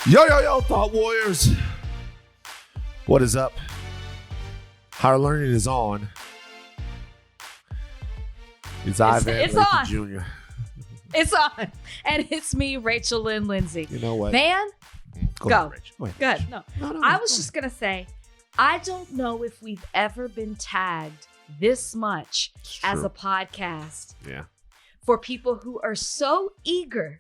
Yo, Thought Warriors. What is up? Higher Learning is on. It's Ivan Lathan Jr. It's on. And it's me, Rachel Lindsay. You know what? Van, go. Go ahead. Good. No. I was just going to say, I don't know if we've ever been tagged this much as a podcast. Yeah. For people who are so eager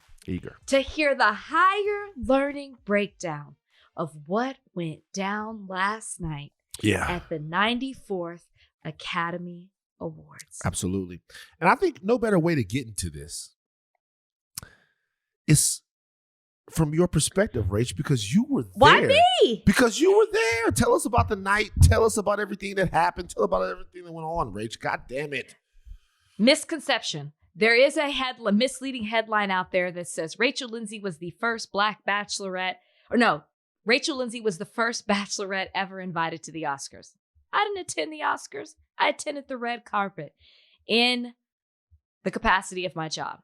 to hear the Higher Learning breakdown of what went down last night at the 94th Academy Awards. Absolutely. And I think no better way to get into this is from your perspective, Rach, because you were there. Why me? Because you were there. Tell us about the night. Tell us about everything that happened. Tell us about everything that went on, Rach. God damn it. Misconception. There is a misleading headline out there that says Rachel Lindsay was the first Black bachelorette. Or no, Rachel Lindsay was the first bachelorette ever invited to the Oscars. I didn't attend the Oscars. I attended the red carpet in the capacity of my job.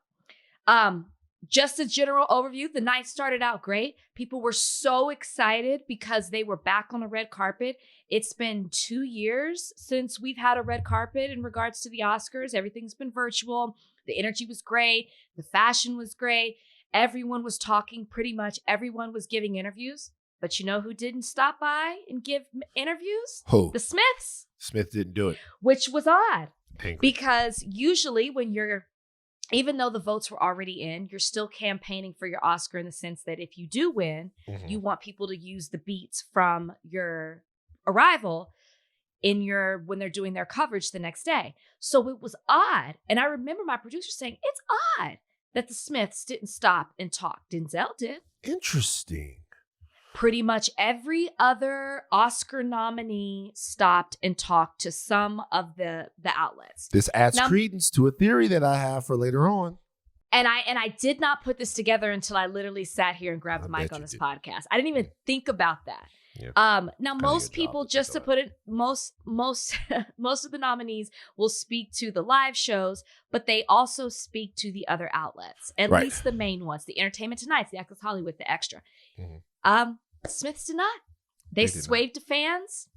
Just a general overview, the night started out great. People were so excited because they were back on the red carpet. It's been 2 years since we've had a red carpet in regards to the Oscars. Everything's been virtual. The energy was great. The fashion was great. Everyone was talking. Pretty much everyone was giving interviews. But you know who didn't stop by and give interviews? Who? The Smiths. Smith didn't do it. Which was odd. Angry. Because usually when even though the votes were already in, you're still campaigning for your Oscar in the sense that if you do win, you want people to use the beats from your arrival when they're doing their coverage the next day. So it was odd. And I remember my producer saying, it's odd that the Smiths didn't stop and talk. Denzel did. Interesting. Pretty much every other Oscar nominee stopped and talked to some of the outlets. This adds credence to a theory that I have for later on. And I did not put this together until I literally sat here and grabbed the mic on this podcast. I didn't even think about that. Yeah. Now most people, just to put it, most of the nominees will speak to the live shows, but they also speak to the other outlets, at least the main ones, the Entertainment Tonight, the Access Hollywood, the Extra. Smiths did not. They swayed to fans.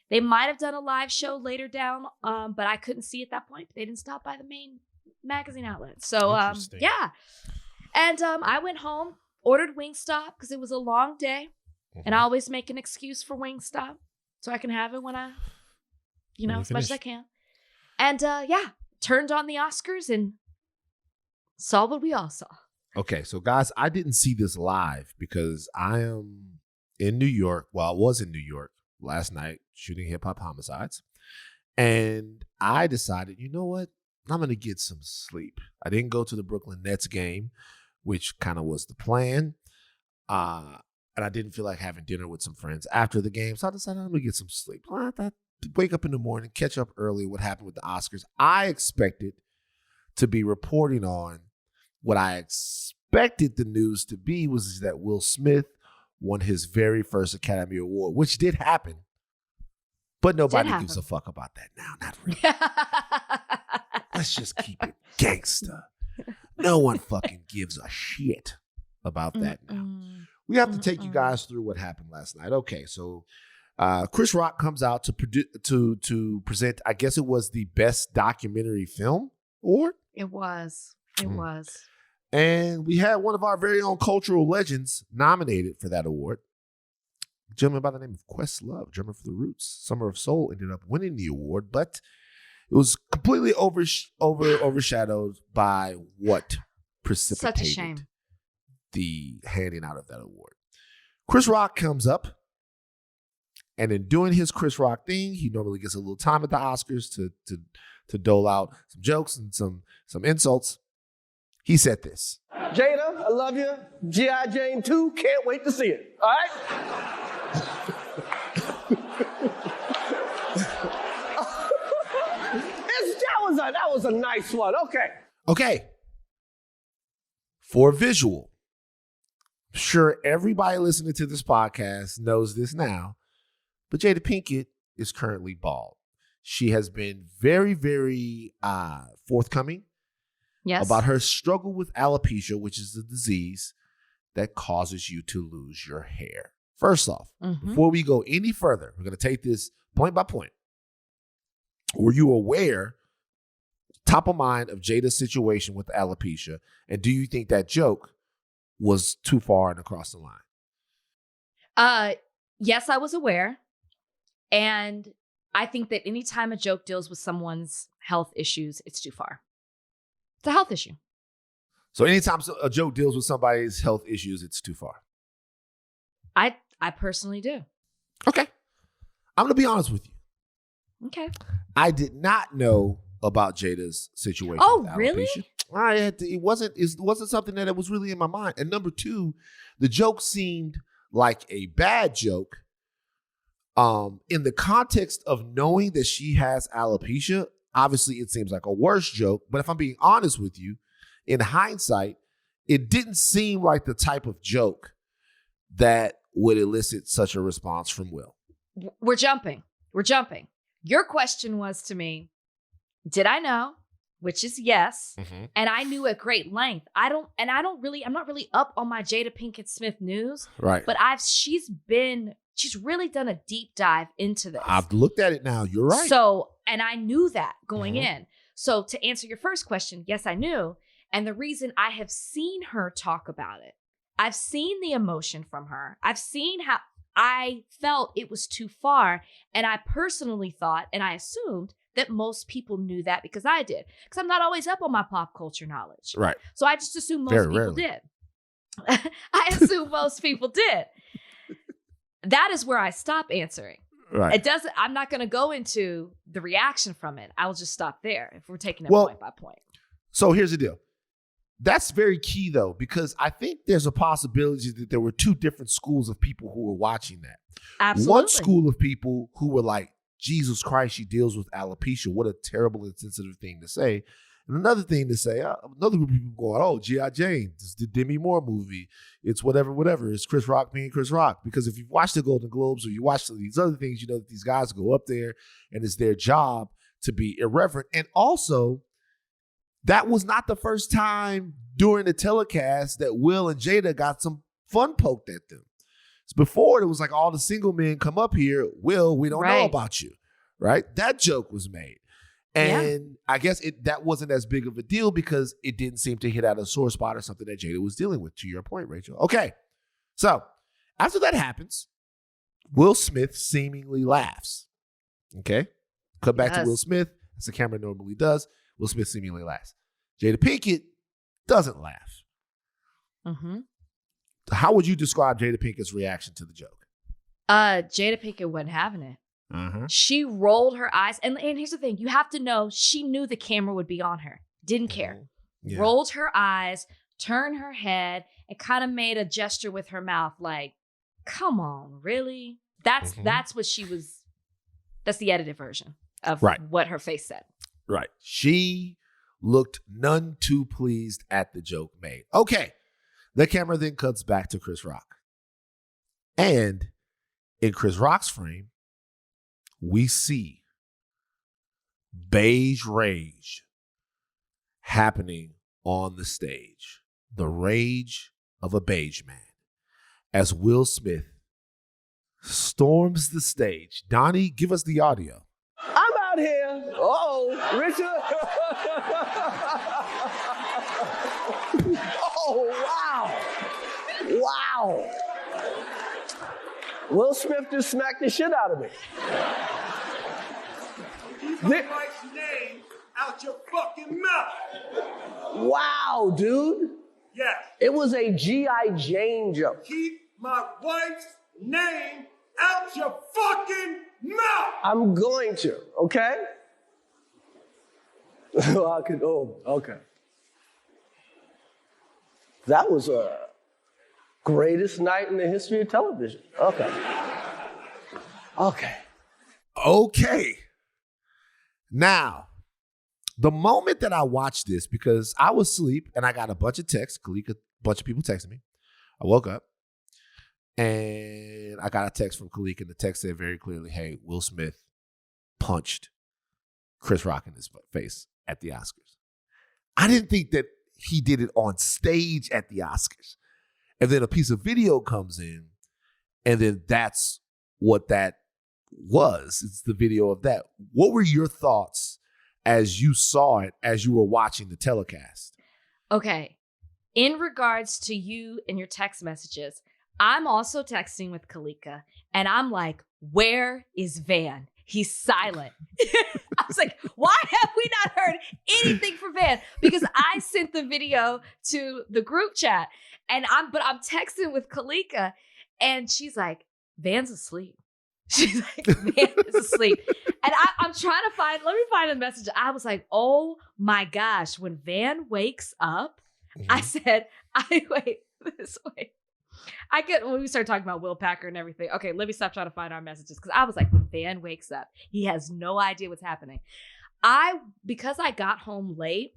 They might have done a live show later down, but I couldn't see at that point. They didn't stop by the main magazine outlet. So, yeah. And I went home, ordered Wingstop because it was a long day. And I always make an excuse for Wingstop so I can have it when as much as I can. And turned on the Oscars and saw what we all saw. Okay, so guys, I didn't see this live because I am in New York. Well, I was in New York last night shooting Hip Hop Homicides. And I decided, you know what? I'm going to get some sleep. I didn't go to the Brooklyn Nets game, which kind of was the plan. And I didn't feel like having dinner with some friends after the game. So I decided I'm going to get some sleep. I thought, wake up in the morning, catch up early, what happened with the Oscars. I expected to be reporting on what I expected the news to be was that Will Smith won his very first Academy Award, which did happen. But nobody gives a fuck about that now. Not really. Let's just keep it gangsta. No one fucking gives a shit about that now. We have to take you guys through what happened last night. Okay, so Chris Rock comes out to present, I guess it was the Best Documentary Film Award? It was. It was. And we had one of our very own cultural legends nominated for that award. A gentleman by the name of Questlove, drummer for The Roots. Summer of Soul ended up winning the award, but it was completely overshadowed by what precipitated Such a shame. The handing out of that award. Chris Rock comes up, and in doing his Chris Rock thing, he normally gets a little time at the Oscars to dole out some jokes and some insults. He said this. Jada, I love you. G.I. Jane 2, can't wait to see it. All right? that was a nice one. Okay. For visual, I'm sure everybody listening to this podcast knows this now, but Jada Pinkett is currently bald. She has been very, very forthcoming about her struggle with alopecia, which is a disease that causes you to lose your hair? First off, before we go any further, we're going to take this point by point. Were you aware, top of mind, of Jada's situation with alopecia? And do you think that joke was too far and across the line? Yes, I was aware. And I think that anytime a joke deals with someone's health issues, it's too far. It's a health issue. So anytime a joke deals with somebody's health issues, it's too far. I personally do. Okay. I'm going to be honest with you. Okay. I did not know about Jada's situation. Oh, really? It wasn't something that was really in my mind. And number two, the joke seemed like a bad joke. In the context of knowing that she has alopecia, obviously it seems like a worse joke. But if I'm being honest with you, in hindsight, it didn't seem like the type of joke that would elicit such a response from Will. We're jumping. Your question was to me, did I know? Which is yes. And I knew at great length. I'm not really up on my Jada Pinkett Smith news. Right. But she's really done a deep dive into this. I've looked at it now. You're right. So, and I knew that going in. So to answer your first question, yes, I knew. And the reason I have seen her talk about it, I've seen the emotion from her. I've seen how I felt it was too far. And I personally thought, and I assumed, that most people knew that because I did. Because I'm not always up on my pop culture knowledge. Right. So I just assumed most people did. I assume most people did. That is where I stop answering. Right. I'm not going to go into the reaction from it. I will just stop there if we're taking it point by point. So here's the deal. That's very key, though, because I think there's a possibility that there were two different schools of people who were watching that. Absolutely. One school of people who were like, Jesus Christ, she deals with alopecia. What a terrible, insensitive thing to say. And another thing to say, another group of people going, oh, G.I. Jane, it's the Demi Moore movie. It's whatever. It's Chris Rock being Chris Rock. Because if you've watched the Golden Globes or you watch these other things, you know that these guys go up there and it's their job to be irreverent. And also, that was not the first time during the telecast that Will and Jada got some fun poked at them. Before, it was like all the single men come up here. Will, we don't know about you, right? That joke was made. And I guess that wasn't as big of a deal because it didn't seem to hit at a sore spot or something that Jada was dealing with, to your point, Rachel. Okay, so after that happens, Will Smith seemingly laughs. Okay? Cut back to Will Smith, as the camera normally does. Will Smith seemingly laughs. Jada Pinkett doesn't laugh. How would you describe Jada Pinkett's reaction to the joke? Jada Pinkett wasn't having it. She rolled her eyes. And here's the thing. You have to know she knew the camera would be on her. Didn't care. Yeah. Rolled her eyes, turned her head, and kind of made a gesture with her mouth like, come on, really? That's what she was. That's the edited version of what her face said. Right. She looked none too pleased at the joke made. Okay. The camera then cuts back to Chris Rock. And in Chris Rock's frame, we see beige rage happening on the stage. The rage of a beige man. As Will Smith storms the stage. Donnie, give us the audio. I'm out here. Richard. Wow. Will Smith just smacked the shit out of me. Keep my wife's name out your fucking mouth. Wow, dude. Yes. It was a G.I. Jane joke. Keep my wife's name out your fucking mouth. I'm going to, okay? Okay. That was a greatest night in the history of television. Okay. Now, the moment that I watched this, because I was asleep and I got a bunch of texts, a bunch of people texting me. I woke up and I got a text from Khalik, and the text said very clearly, hey, Will Smith punched Chris Rock in his face at the Oscars. I didn't think that he did it on stage at the Oscars. And then a piece of video comes in, and then that's what that was. It's the video of that. What were your thoughts as you saw it, as you were watching the telecast? Okay. In regards to you and your text messages, I'm also texting with Kalika, and I'm like, where is Van? He's silent. I was like, why have we not heard anything from Van? Because I sent the video to the group chat, and I'm texting with Kalika, and she's like, Van's asleep. She's like, Van is asleep. And I'm trying to let me find a message. I was like, oh my gosh, when Van wakes up, I said, wait. When we started talking about Will Packer and everything, okay, let me stop trying to find our messages, because I was like, when Van wakes up, he has no idea what's happening. Because I got home late,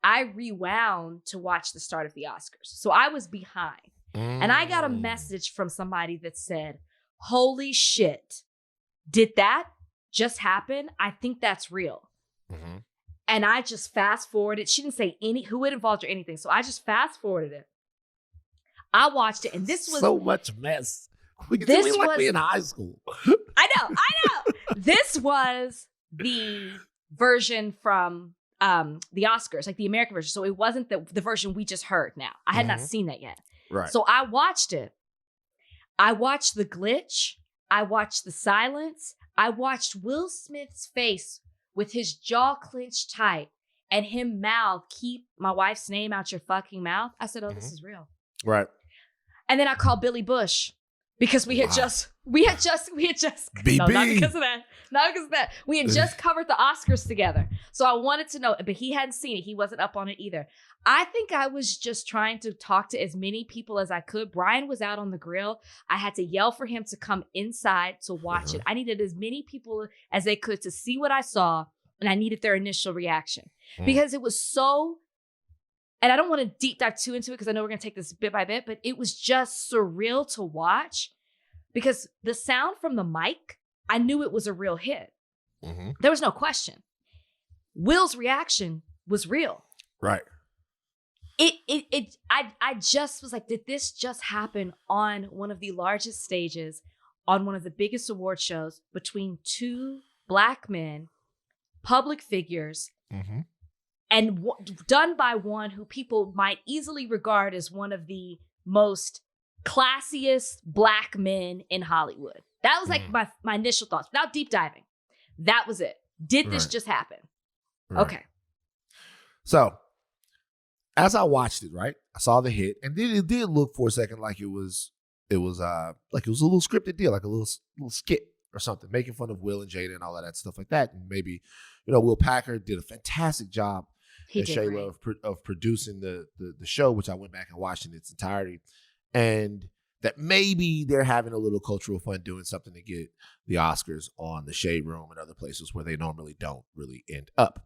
I rewound to watch the start of the Oscars. So I was behind. And I got a message from somebody that said, holy shit, did that just happen? I think that's real. Mm-hmm. And I just fast forwarded. She didn't say who it involved or anything. So I just fast forwarded it. I watched it, and this was so much mess. We like we in high school. I know. This was the version from the Oscars, like the American version. So it wasn't the version we just heard now. I had not seen that yet. Right. So I watched it. I watched the glitch. I watched the silence. I watched Will Smith's face with his jaw clenched tight and him mouth, keep my wife's name out your fucking mouth. I said, oh, this is real. Right. And then I called Billy Bush because we had just BB. No, not because of that. We had just covered the Oscars together. So I wanted to know, but he hadn't seen it. He wasn't up on it either. I think I was just trying to talk to as many people as I could. Brian was out on the grill. I had to yell for him to come inside to watch it. I needed as many people as they could to see what I saw, and I needed their initial reaction because it was so. And I don't want to deep dive too into it because I know we're going to take this bit by bit, but it was just surreal to watch because the sound from the mic, I knew it was a real hit. Mm-hmm. There was no question. Will's reaction was real. Right. I just was like, did this just happen on one of the largest stages, on one of the biggest award shows between two Black men, public figures, and done by one who people might easily regard as one of the most classiest Black men in Hollywood. That was like my initial thoughts. Without deep diving, that was it. Did this just happen? Right. Okay. So, as I watched it, right, I saw the hit, and then it did look for a second like it was a little scripted deal, like a little skit or something, making fun of Will and Jada and all of that stuff like that. And maybe, Will Packer did a fantastic job as Shayla of producing the show, which I went back and watched in its entirety. And that maybe they're having a little cultural fun doing something to get the Oscars on the Shade Room and other places where they normally don't really end up.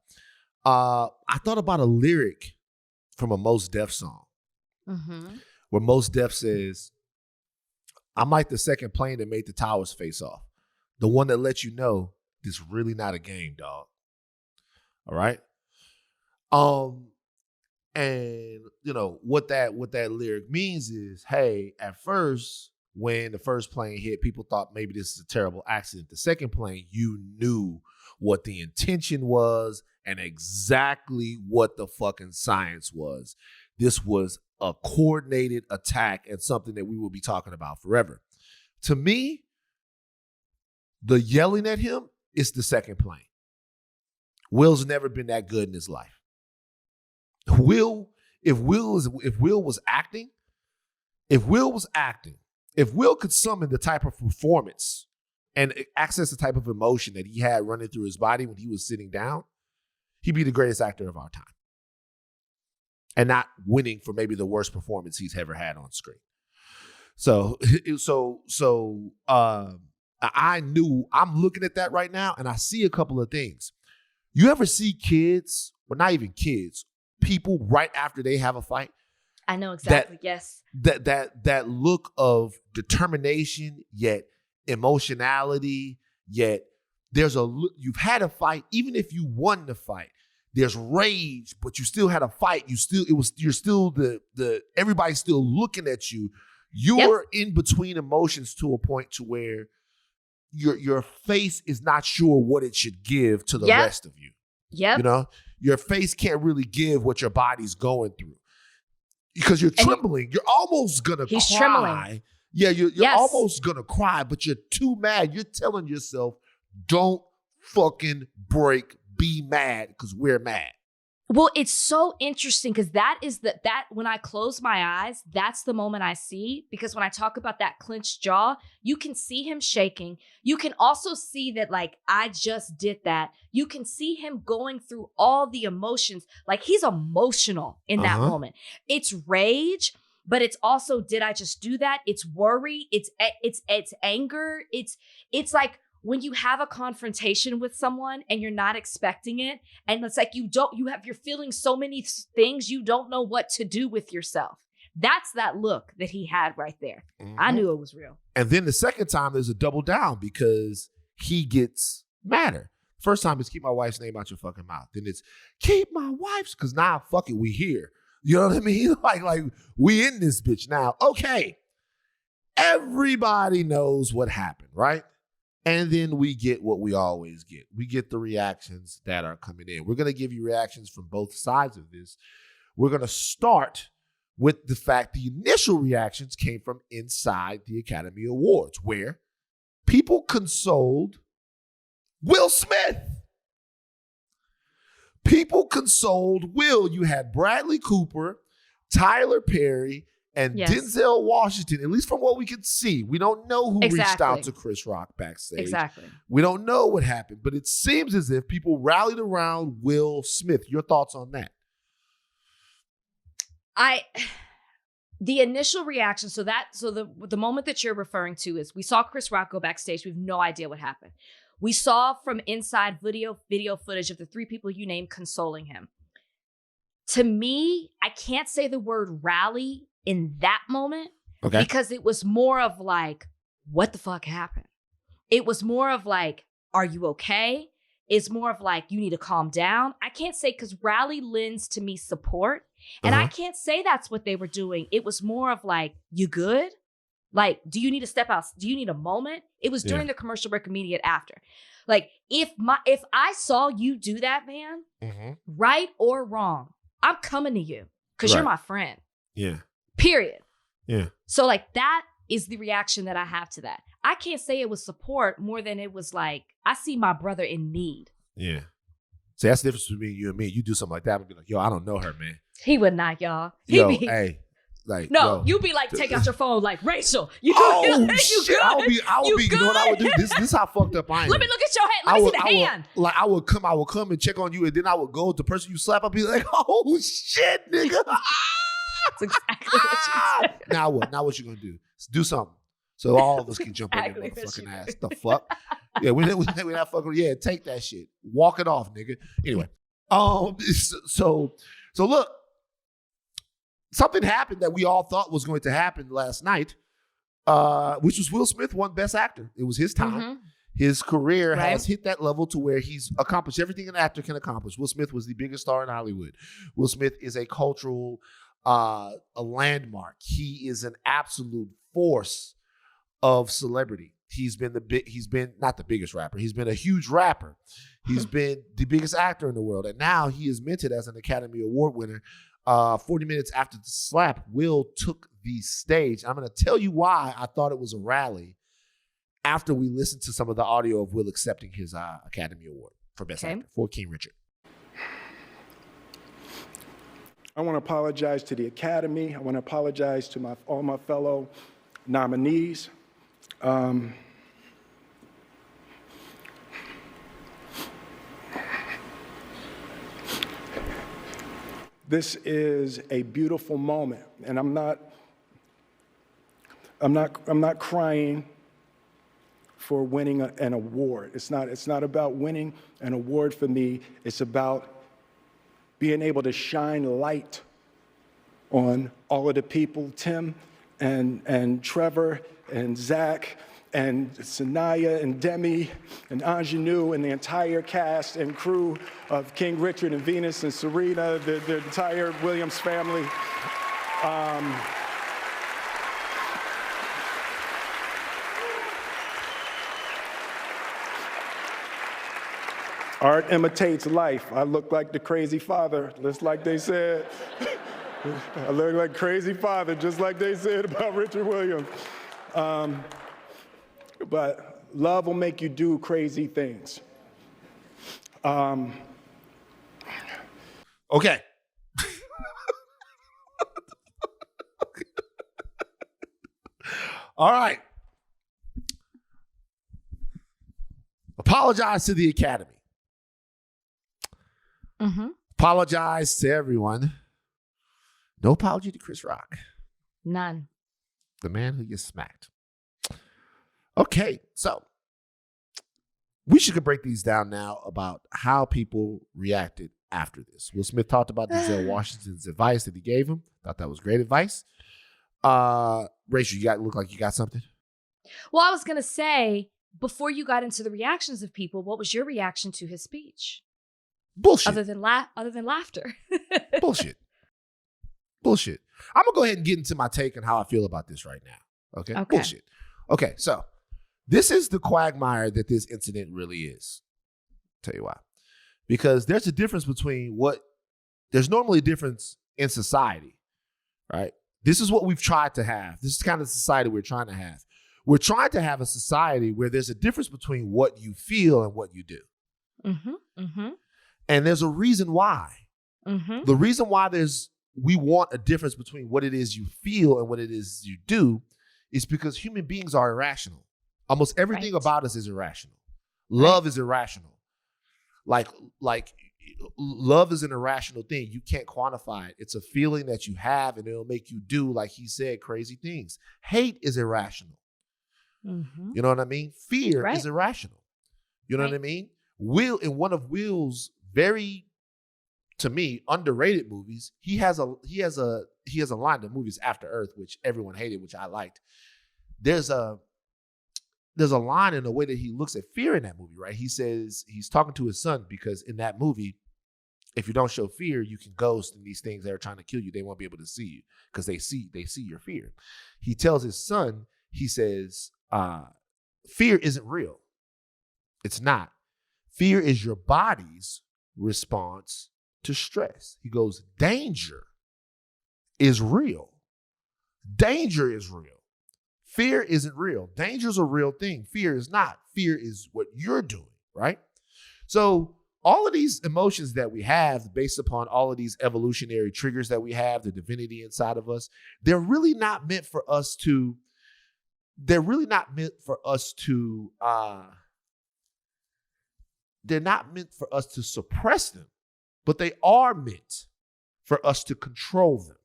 I thought about a lyric from a Mos Def song where Mos Def says, I'm like the second plane that made the towers face off. The one that lets you know this really not a game, dog. All right? And what that lyric means is, hey, at first, when the first plane hit, people thought maybe this is a terrible accident. The second plane, you knew what the intention was and exactly what the fucking science was. This was a coordinated attack and something that we will be talking about forever. To me, the yelling at him is the second plane. Will's never been that good in his life. If Will was acting, if Will could summon the type of performance and access the type of emotion that he had running through his body when he was sitting down, he'd be the greatest actor of our time. And not winning for maybe the worst performance he's ever had on screen. So I knew, I'm looking at that right now and I see a couple of things. You ever see kids, or not even kids, people right after they have a fight? I know exactly, yes. That look of determination, yet emotionality, yet you've had a fight, even if you won the fight, There's rage, but you still had a fight. You're still everybody's still looking at you. You're in between emotions to a point to where your face is not sure what it should give to the rest of you. Yep. You know, your face can't really give what your body's going through because you're trembling. You're almost gonna cry. He's trembling. Yeah, you're almost gonna cry, but you're too mad. You're telling yourself, don't fucking break. Be mad because we're mad. Well, it's so interesting because that when I close my eyes, that's the moment I see. Because when I talk about that clenched jaw, you can see him shaking. You can also see that, like, I just did that. You can see him going through all the emotions. Like, he's emotional in that moment. It's rage, but it's also, did I just do that? It's worry. It's anger. It's like, when you have a confrontation with someone and you're not expecting it, and it's like you're feeling so many things, you don't know what to do with yourself. That's that look that he had right there. I knew it was real. And then the second time, there's a double down because he gets madder. First time is keep my wife's name out your fucking mouth. Then it's keep my wife's, because now, fuck it, we here. You know what I mean? Like we in this bitch now. Okay. Everybody knows what happened, right? And then we get what we always get. We get the reactions that are coming in. We're going to give you reactions from both sides of this. We're going to start with the fact the initial reactions came from inside the Academy Awards, where people consoled Will Smith. People consoled Will. You had Bradley Cooper, Tyler Perry, and Denzel Washington, at least from what we can see. We don't know who reached out to Chris Rock backstage. Exactly. We don't know what happened, but it seems as if people rallied around Will Smith. Your thoughts on that? The initial reaction, so the moment that you're referring to is we saw Chris Rock go backstage. We have no idea what happened. We saw from inside video footage of the three people you named consoling him. To me, I can't say the word rally in that moment because it was more of like, what the fuck happened? It was more of like, are you okay? It's more of like, you need to calm down. I can't say, because rally lends to me support. And I can't say that's what they were doing. It was more of like, you good? Like, do you need to step out? Do you need a moment? It was during the commercial break, immediate after. Like, if I saw you do that, man, right or wrong, I'm coming to you because you're my friend. Yeah. Period. Yeah. So like that is the reaction that I have to that. I can't say it was support more than it was like, I see my brother in need. Yeah. See, that's the difference between you and me. You do something like that, I'd be like, yo, I don't know her, man. He would not, y'all. Hey. Like, no, you'd be like, take out your phone, like, Rachel, you shit. good? I would be, you know what I would do? This is how fucked up I am. Let me look at your hand. Let me see the hand. I would come and check on you, and then I would go with the person you slap. I'd be like, oh shit, nigga. That's exactly what you said. Now what? Now what you gonna do? Do something. So all of us can jump in your motherfucking ass. The fuck? Yeah, we're not fucking. Yeah, take that shit. Walk it off, nigga. Anyway, so look. Something happened that we all thought was going to happen last night, which was Will Smith won Best Actor. It was his time. His career has hit that level to where he's accomplished everything an actor can accomplish. Will Smith was the biggest star in Hollywood. Will Smith is a cultural a landmark. He is an absolute force of celebrity. He's been not the biggest rapper. He's been a huge rapper. He's been the biggest actor in the world. And now he is minted as an Academy Award winner. 40 minutes after the slap, Will took the stage. I'm going to tell you why I thought it was a rally after we listened to some of the audio of Will accepting his Academy Award for Best Actor for King Richard. I want to apologize to the Academy. I want to apologize to all my fellow nominees. This is a beautiful moment, and I'm not crying for winning an award. It's not about winning an award for me. It's about being able to shine light on all of the people, Tim and Trevor and Zach and Sanaya and Demi and Ingenue and the entire cast and crew of King Richard and Venus and Serena, the entire Williams family. Art imitates life. I look like the crazy father, just like they said. I look like crazy father, just like they said about Richard Williams. But love will make you do crazy things. Okay. All right. Apologize to the Academy. Mm-hmm. Apologize to everyone. No apology to Chris Rock. None. The man who gets smacked. Okay, so we should break these down now about how people reacted after this. Will Smith talked about Denzel Washington's advice that he gave him. Thought that was great advice. Rachel, look like you got something? Well, I was going to say, before you got into the reactions of people, what was your reaction to his speech? Bullshit. Other than laughter. Bullshit. I'm going to go ahead and get into my take on how I feel about this right now. Okay? Bullshit. Okay, so this is the quagmire that this incident really is. Tell you why. Because there's a difference between there's normally a difference in society, right? This is what we've tried to have. This is kind of the society we're trying to have. We're trying to have a society where there's a difference between what you feel and what you do. Mm-hmm. Mm-hmm. And there's a reason why. Mm-hmm. The reason why we want a difference between what it is you feel and what it is you do is because human beings are irrational. Almost everything about us is irrational. Love is irrational. Like love is an irrational thing. You can't quantify it. It's a feeling that you have and it'll make you do, like he said, crazy things. Hate is irrational. Mm-hmm. You know what I mean? Fear is irrational. You know what I mean? Will, in one of Will's very, to me, underrated movies, he has a line. The movie's After Earth, which everyone hated, which I liked. There's a line in the way that he looks at fear in that movie, right? He says he's talking to his son because in that movie, if you don't show fear, you can ghost, and these things that are trying to kill you, they won't be able to see you because they see your fear. He tells his son, he says, fear isn't real. It's not. Fear is your body's response to stress. He goes, danger is real. Danger is real. Fear isn't real. Danger is a real thing. Fear is not. Fear is what you're doing, right? So all of these emotions that we have based upon all of these evolutionary triggers that we have, the divinity inside of us, they're really not meant for us to suppress them, but they are meant for us to control them.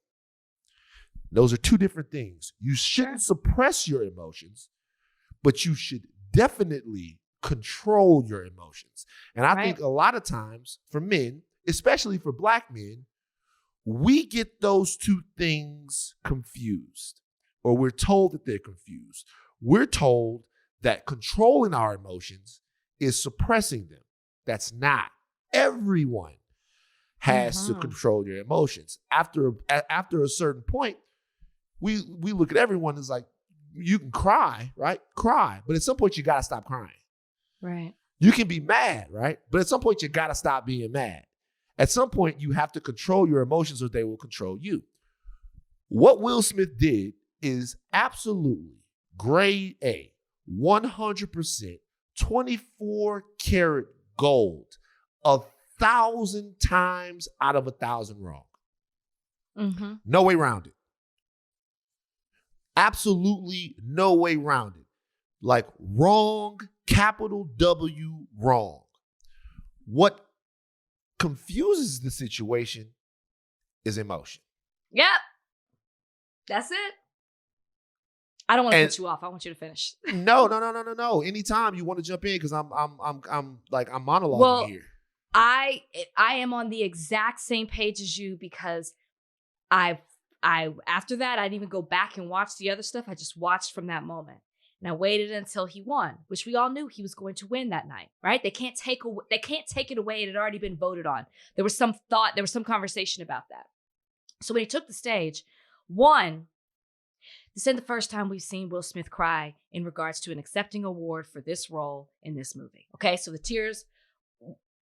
Those are two different things. You shouldn't suppress your emotions, but you should definitely control your emotions. And I think a lot of times for men, especially for Black men, we get those two things confused, or we're told that they're confused. We're told that controlling our emotions is suppressing them. That's not. Everyone has to control your emotions. After a certain point, we look at everyone as like, you can cry, right? Cry. But at some point, you got to stop crying. Right. You can be mad, right? But at some point, you got to stop being mad. At some point, you have to control your emotions or they will control you. What Will Smith did is absolutely grade A, 100%, 24 karat gold, 1,000 times out of 1,000 wrong. Mm-hmm. No way around it. Absolutely no way around it. Like wrong, capital W, wrong. What confuses the situation is emotion. Yep. That's it. I don't want to cut you off. I want you to finish. No. Anytime you want to jump in, because I'm monologuing here. I am on the exact same page as you, because I after that I didn't even go back and watch the other stuff. I just watched from that moment. And I waited until he won, which we all knew he was going to win that night, right? They can't take it away. It had already been voted on. There was some thought, there was some conversation about that. So when he took the stage, one, this isn't the first time we've seen Will Smith cry in regards to an accepting award for this role in this movie. Okay, so the tears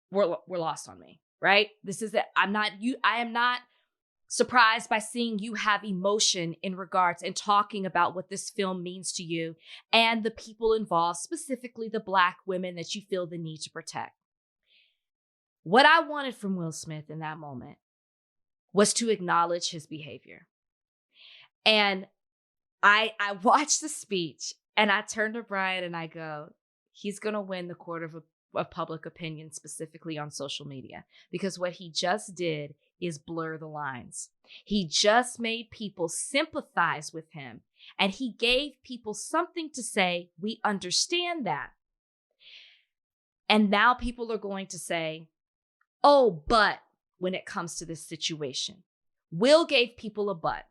were lost on me, right? I am not surprised by seeing you have emotion in regards and talking about what this film means to you and the people involved, specifically the Black women that you feel the need to protect. What I wanted from Will Smith in that moment was to acknowledge his behavior. And I watched the speech and I turned to Brian and I go, he's going to win the court of public opinion, specifically on social media, because what he just did is blur the lines. He just made people sympathize with him, and he gave people something to say, we understand that. And now people are going to say, oh, but when it comes to this situation, Will gave people a but.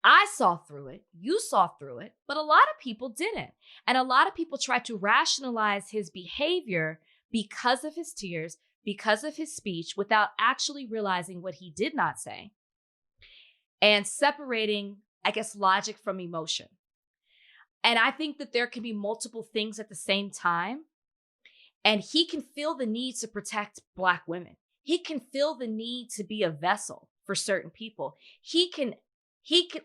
I saw through it, you saw through it, but a lot of people didn't. And a lot of people tried to rationalize his behavior because of his tears, because of his speech, without actually realizing what he did not say and separating, I guess, logic from emotion. And I think that there can be multiple things at the same time. And he can feel the need to protect Black women. He can feel the need to be a vessel for certain people.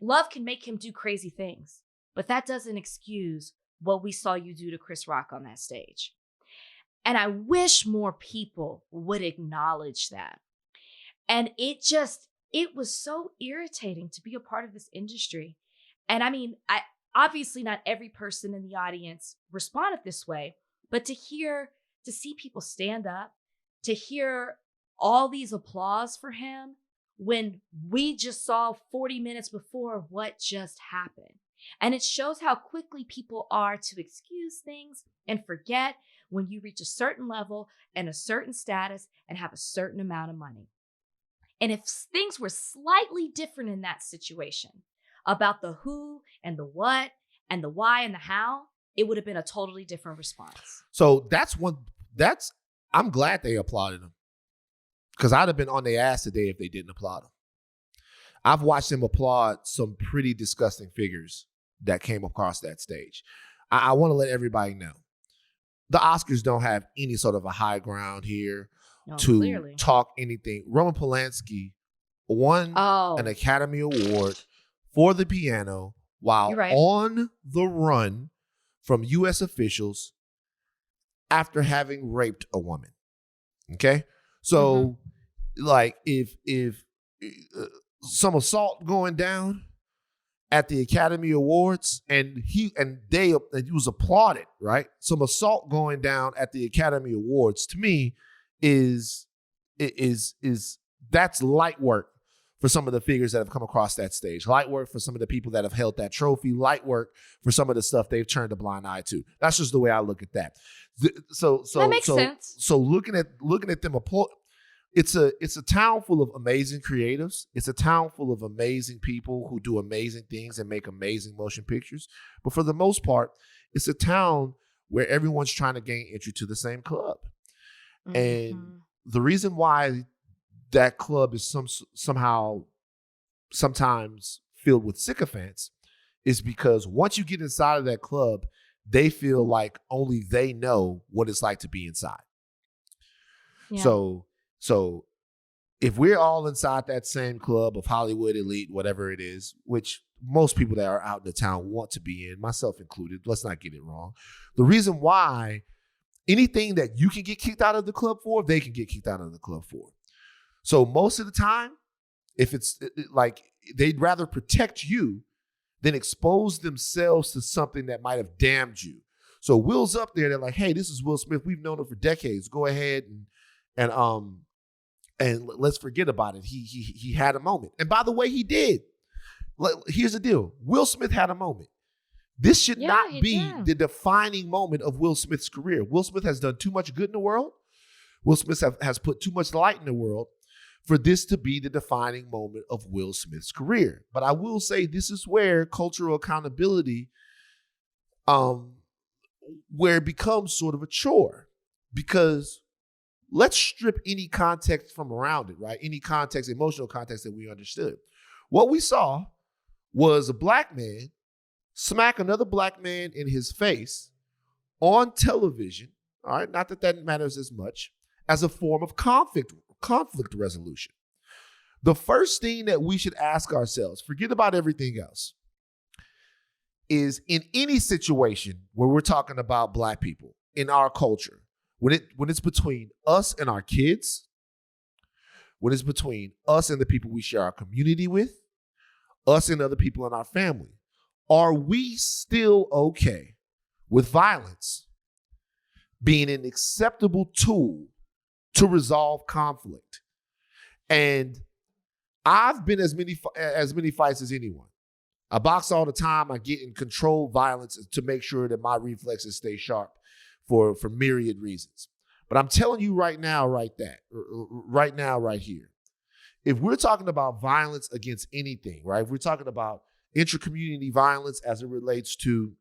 Love can make him do crazy things, but that doesn't excuse what we saw you do to Chris Rock on that stage. And I wish more people would acknowledge that. And it was so irritating to be a part of this industry. And I mean, obviously not every person in the audience responded this way, but to see people stand up, to hear all these applause for him when we just saw 40 minutes before what just happened. And it shows how quickly people are to excuse things and forget when you reach a certain level and a certain status and have a certain amount of money. And if things were slightly different in that situation about the who and the what and the why and the how, it would have been a totally different response. So I'm glad they applauded him, because I'd have been on their ass today if they didn't applaud him. I've watched them applaud some pretty disgusting figures that came across that stage. I want to let everybody know, the Oscars don't have any sort of a high ground here to talk anything. Roman Polanski won an Academy Award for the piano while on the run from U.S. officials after having raped a woman. Okay? So, like, if some assault going down at the Academy Awards, and he was applauded, right? Some assault going down at the Academy Awards, to me, is that's light work for some of the figures that have come across that stage. Light work for some of the people that have held that trophy. Light work for some of the stuff they've turned a blind eye to. That's just the way I look at that. So that makes sense. So looking at them applaud. It's a town full of amazing creatives. It's a town full of amazing people who do amazing things and make amazing motion pictures. But for the most part, it's a town where everyone's trying to gain entry to the same club. Mm-hmm. And the reason why that club is somehow sometimes filled with sycophants is because once you get inside of that club, they feel like only they know what it's like to be inside. Yeah. So if we're all inside that same club of Hollywood elite, whatever it is, which most people that are out in the town want to be in, myself included, let's not get it wrong. The reason why anything that you can get kicked out of the club for, they can get kicked out of the club for. So most of the time, if it's like they'd rather protect you than expose themselves to something that might have damned you. So Will's up there. They're like, hey, this is Will Smith. We've known him for decades. Go ahead and let's forget about it. He had a moment. And by the way, he did. Here's the deal. Will Smith had a moment. This should not be the defining moment of Will Smith's career. Will Smith has done too much good in the world. Will Smith has put too much light in the world for this to be the defining moment of Will Smith's career. But I will say this is where cultural accountability where it becomes sort of a chore, because let's strip any context from around it, right? Any context, emotional context that we understood. What we saw was a black man smack another black man in his face on television, all right? Not that that matters as much, as a form of conflict resolution. The first thing that we should ask ourselves, forget about everything else, is in any situation where we're talking about black people in our culture, when it's between us and our kids, when it's between us and the people we share our community with, us and other people in our family, are we still okay with violence being an acceptable tool to resolve conflict? And I've been as many fights as anyone. I box all the time. I get in controlled violence to make sure that my reflexes stay sharp for myriad reasons. But I'm telling you right now, right here, if we're talking about violence against anything, right? If we're talking about intra-community violence as it relates to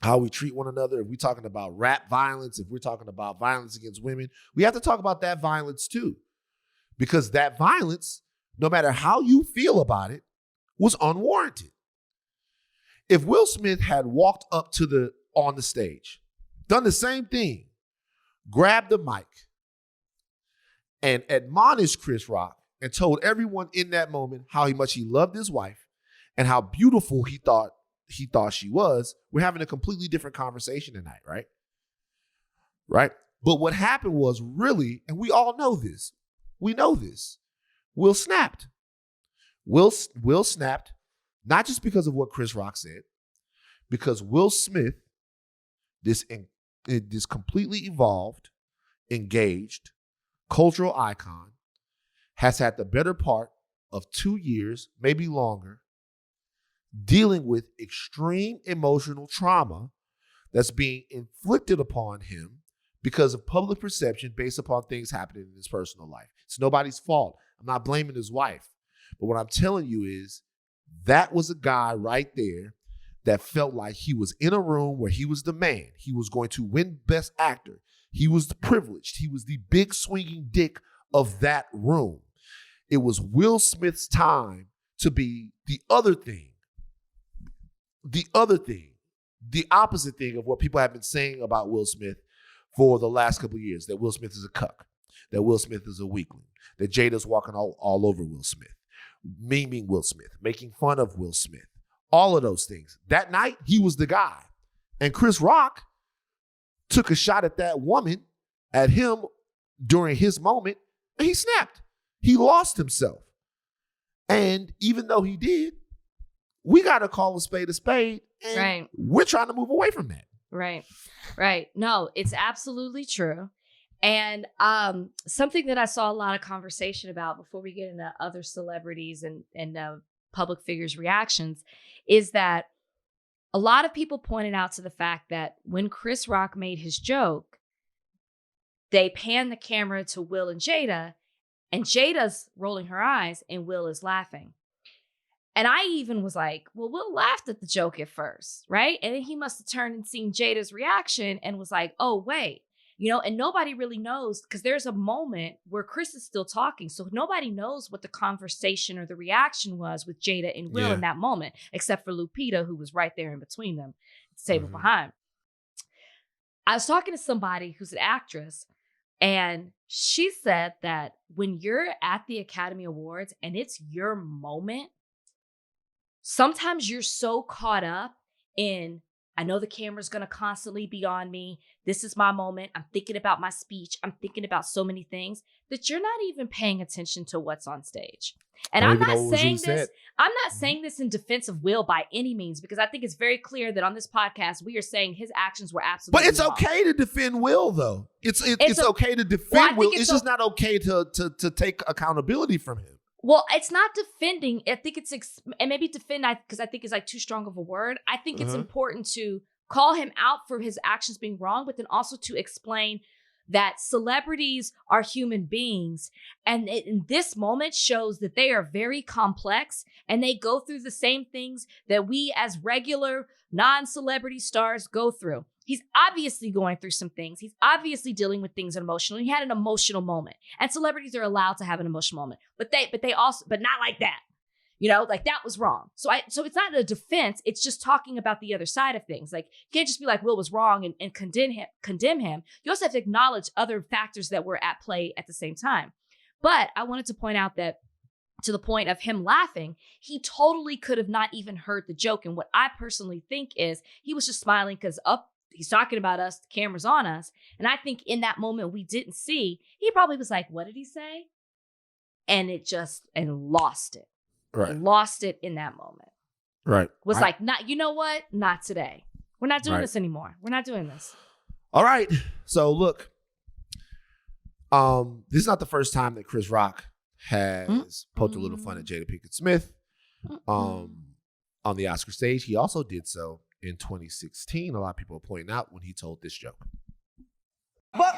how we treat one another, if we're talking about rap violence, if we're talking about violence against women, we have to talk about that violence too. Because that violence, no matter how you feel about it, was unwarranted. If Will Smith had walked up on the stage, done the same thing, grabbed the mic, and admonished Chris Rock and told everyone in that moment how much he loved his wife and how beautiful he thought she was, we're having a completely different conversation tonight, right? Right? But what happened was really, and we all know this, Will snapped. Will snapped, not just because of what Chris Rock said, because Will Smith, this completely evolved, engaged, cultural icon, has had the better part of 2 years, maybe longer, dealing with extreme emotional trauma that's being inflicted upon him because of public perception based upon things happening in his personal life. It's nobody's fault. I'm not blaming his wife. But what I'm telling you is that was a guy right there that felt like he was in a room where he was the man. He was going to win Best Actor. He was the privileged. He was the big swinging dick of that room. It was Will Smith's time to be the other thing, the opposite thing of what people have been saying about Will Smith for the last couple of years, that Will Smith is a cuck, that Will Smith is a weakling, that Jada's walking all over Will Smith, memeing Will Smith, making fun of Will Smith, all of those things. That night, he was the guy. And Chris Rock took a shot at that woman, at him during his moment, and he snapped. He lost himself. And even though he did, we got to call a spade, and right. We're trying to move away from that. Right. No, it's absolutely true. And something that I saw a lot of conversation about before we get into other celebrities and public figures' reactions is that a lot of people pointed out to the fact that when Chris Rock made his joke, they panned the camera to Will and Jada's rolling her eyes and Will is laughing. And I even was like, well, Will laughed at the joke at first, right? And then he must have turned and seen Jada's reaction and was like, oh, wait, and nobody really knows, because there's a moment where Chris is still talking. So nobody knows what the conversation or the reaction was with Jada and Will in that moment, except for Lupita, who was right there in between them, table behind. I was talking to somebody who's an actress, and she said that when you're at the Academy Awards and it's your moment, sometimes you're so caught up in, I know the camera's going to constantly be on me. This is my moment. I'm thinking about my speech. I'm thinking about so many things that you're not even paying attention to what's on stage. And I'm not saying this in defense of Will by any means, because I think it's very clear that on this podcast, we are saying his actions were absolutely But it's wrong. okay to defend Will, though. It's okay to defend Will. It's just not okay to take accountability from him. Well, it's not defending. I think it's, and maybe defend, because I think it's like too strong of a word. I think it's important to call him out for his actions being wrong, but then also to explain that celebrities are human beings. And in this moment shows that they are very complex and they go through the same things that we as regular non-celebrity stars go through. He's obviously going through some things. He's obviously dealing with things emotionally. He had an emotional moment, and celebrities are allowed to have an emotional moment, but not like that. Like that was wrong. So it's not a defense. It's just talking about the other side of things. Like you can't just be like, Will was wrong and condemn him. You also have to acknowledge other factors that were at play at the same time. But I wanted to point out that to the point of him laughing, he totally could have not even heard the joke. And what I personally think is he was just smiling because he's talking about us, the camera's on us. And I think in that moment we didn't see, he probably was like, what did he say? And lost it. Right. Lost it in that moment. Right. Was like, not, you know what? Not today. We're not doing this anymore. We're not doing this. All right. So look, this is not the first time that Chris Rock has poked a little fun at Jada Pinkett Smith on the Oscar stage. He also did so in 2016. A lot of people are pointing out when he told this joke. But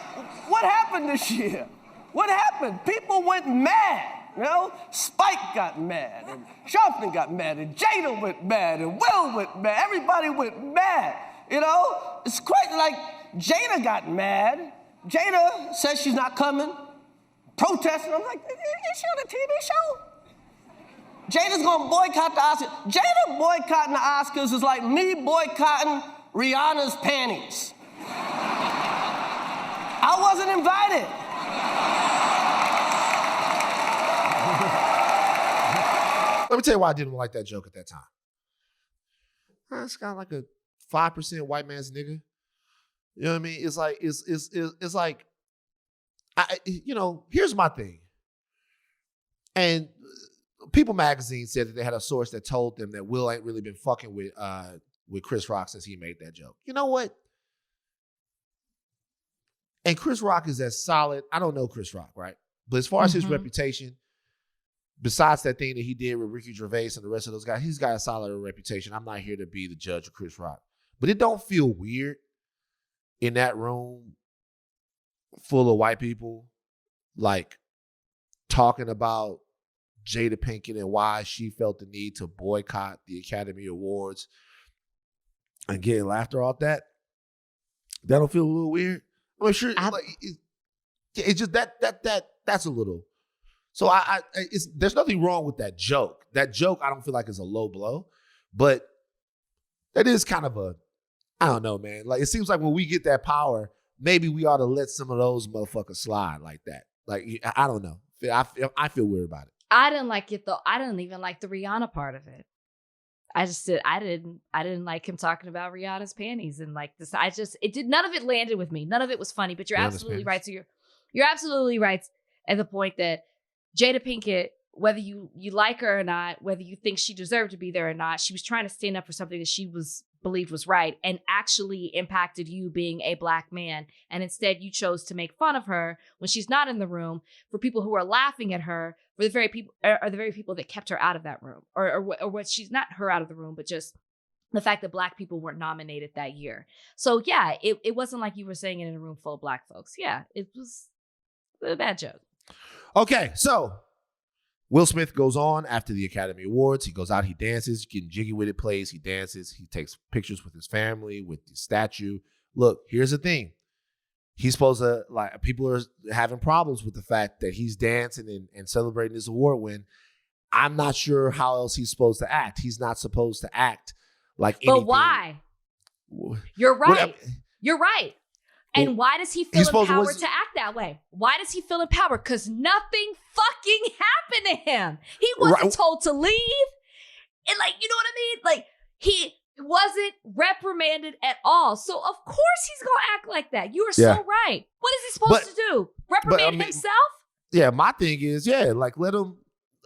what happened this year? What happened? People went mad. Spike got mad, and Sharpton got mad, and Jada went mad, and Will went mad. Everybody went mad. It's quite like Jada got mad. Jada says she's not coming, protesting. I'm like, is she on a TV show? Jada's gonna boycott the Oscars. Jada boycotting the Oscars is like me boycotting Rihanna's panties. I wasn't invited. Let me tell you why I didn't like that joke at that time. It's kind of like a 5% white man's nigga. You know what I mean? It's like, here's my thing. And People Magazine said that they had a source that told them that Will ain't really been fucking with Chris Rock since he made that joke. You know what? And Chris Rock is as solid. I don't know Chris Rock, right? But as far as his reputation, besides that thing that he did with Ricky Gervais and the rest of those guys, he's got a solid reputation. I'm not here to be the judge of Chris Rock. But it don't feel weird in that room full of white people, like talking about Jada Pinkett and why she felt the need to boycott the Academy Awards and getting laughter off that. That don't feel a little weird. I'm sure it's just that's a little. So there's nothing wrong with that joke. That joke I don't feel like is a low blow, but that is kind of I don't know, man. Like it seems like when we get that power, maybe we ought to let some of those motherfuckers slide like that. Like I don't know. I feel weird about it. I didn't like it though. I didn't even like the Rihanna part of it. I didn't like him talking about Rihanna's panties and like this. None of it landed with me. None of it was funny, but you're absolutely right. So you're absolutely right at the point that Jada Pinkett, whether you like her or not, whether you think she deserved to be there or not, she was trying to stand up for something that she believed was right and actually impacted you being a black man. And instead you chose to make fun of her when she's not in the room for people who are laughing at her for the very people that kept her out of that room or what she's not her out of the room, but just the fact that black people weren't nominated that year. So yeah, it wasn't like you were saying it in a room full of black folks. Yeah, it was a bad joke. Okay, so Will Smith goes on after the Academy Awards. He goes out, he dances, getting jiggy with it, plays, he dances, he takes pictures with his family, with the statue. Look, here's the thing. He's supposed to, like, people are having problems with the fact that he's dancing and celebrating his award win. I'm not sure how else he's supposed to act. He's not supposed to act like anything. But why? You're right. You're right. And why does he feel empowered to act that way? Why does he feel empowered? Because nothing fucking happened to him. He wasn't told to leave. And like, you know what I mean? Like, he wasn't reprimanded at all. So of course he's going to act like that. You are so right. What is he supposed to do? Reprimand himself? Yeah, my thing is, like let him,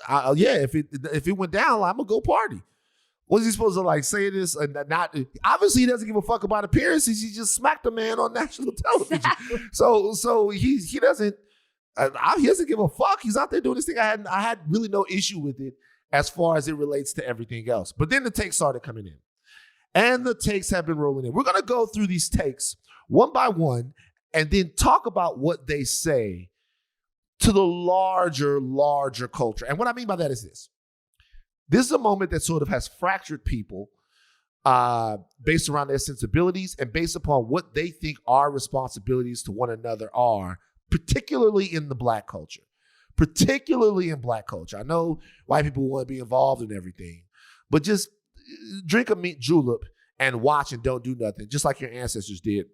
if it went down, I'm going to go party. Was he supposed to like say this and not? Obviously, he doesn't give a fuck about appearances. He just smacked a man on national television. Exactly. So he doesn't give a fuck. He's out there doing this thing. I had really no issue with it as far as it relates to everything else. But then the takes started coming in, and the takes have been rolling in. We're gonna go through these takes one by one, and then talk about what they say to the larger culture. And what I mean by that is this. This is a moment that sort of has fractured people based around their sensibilities and based upon what they think our responsibilities to one another are, particularly in the Black culture. Particularly in Black culture. I know white people want to be involved in everything, but just drink a mint julep and watch and don't do nothing, just like your ancestors did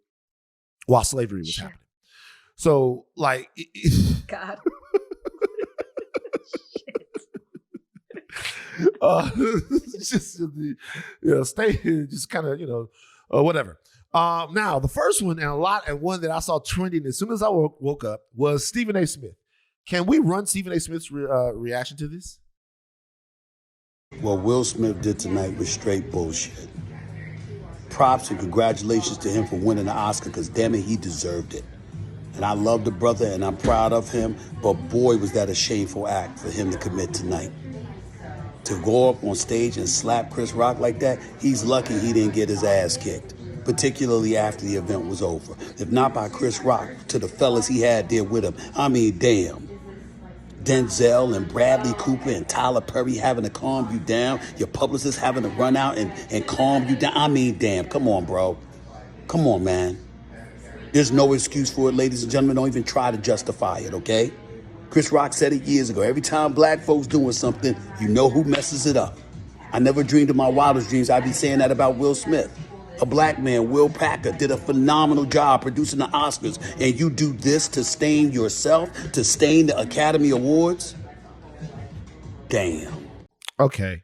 while slavery was happening. So, like... God. Just stay just kind of whatever. Now the first one and one that I saw trending as soon as I woke up was Stephen A. Smith. Can we run Stephen A. Smith's reaction to this? What Will Smith did tonight was straight bullshit. Props and congratulations to him for winning the Oscar, because damn it, he deserved it. And I love the brother and I'm proud of him, but boy, was that a shameful act for him to commit tonight. To go up on stage and slap Chris Rock like that, he's lucky he didn't get his ass kicked, particularly after the event was over. If not by Chris Rock, to the fellas he had there with him. I mean, damn. Denzel and Bradley Cooper and Tyler Perry having to calm you down, your publicist having to run out and calm you down. I mean, damn, come on, bro. Come on, man. There's no excuse for it, ladies and gentlemen. Don't even try to justify it, okay? Chris Rock said it years ago. Every time Black folks doing something, you know who messes it up. I never dreamed in my wildest dreams I'd be saying that about Will Smith. A Black man, Will Packer, did a phenomenal job producing the Oscars, and you do this to stain yourself, to stain the Academy Awards? Damn. Okay.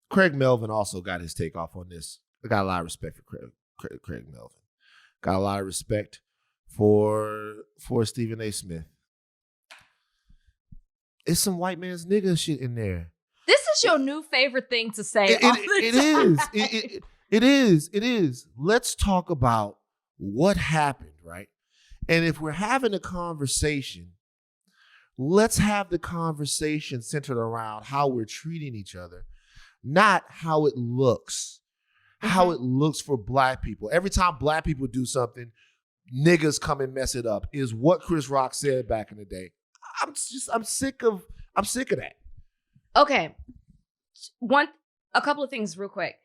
Craig Melvin also got his take off on this. I got a lot of respect for Craig Melvin. Got a lot of respect for Stephen A. Smith. It's some white man's nigga shit in there. This is your new favorite thing to say. It is. Let's talk about what happened, right? And if we're having a conversation, let's have the conversation centered around how we're treating each other, not how it looks. How it looks for Black people. Every time Black people do something, niggas come and mess it up, is what Chris Rock said back in the day. I'm sick of that. Okay. A couple of things real quick.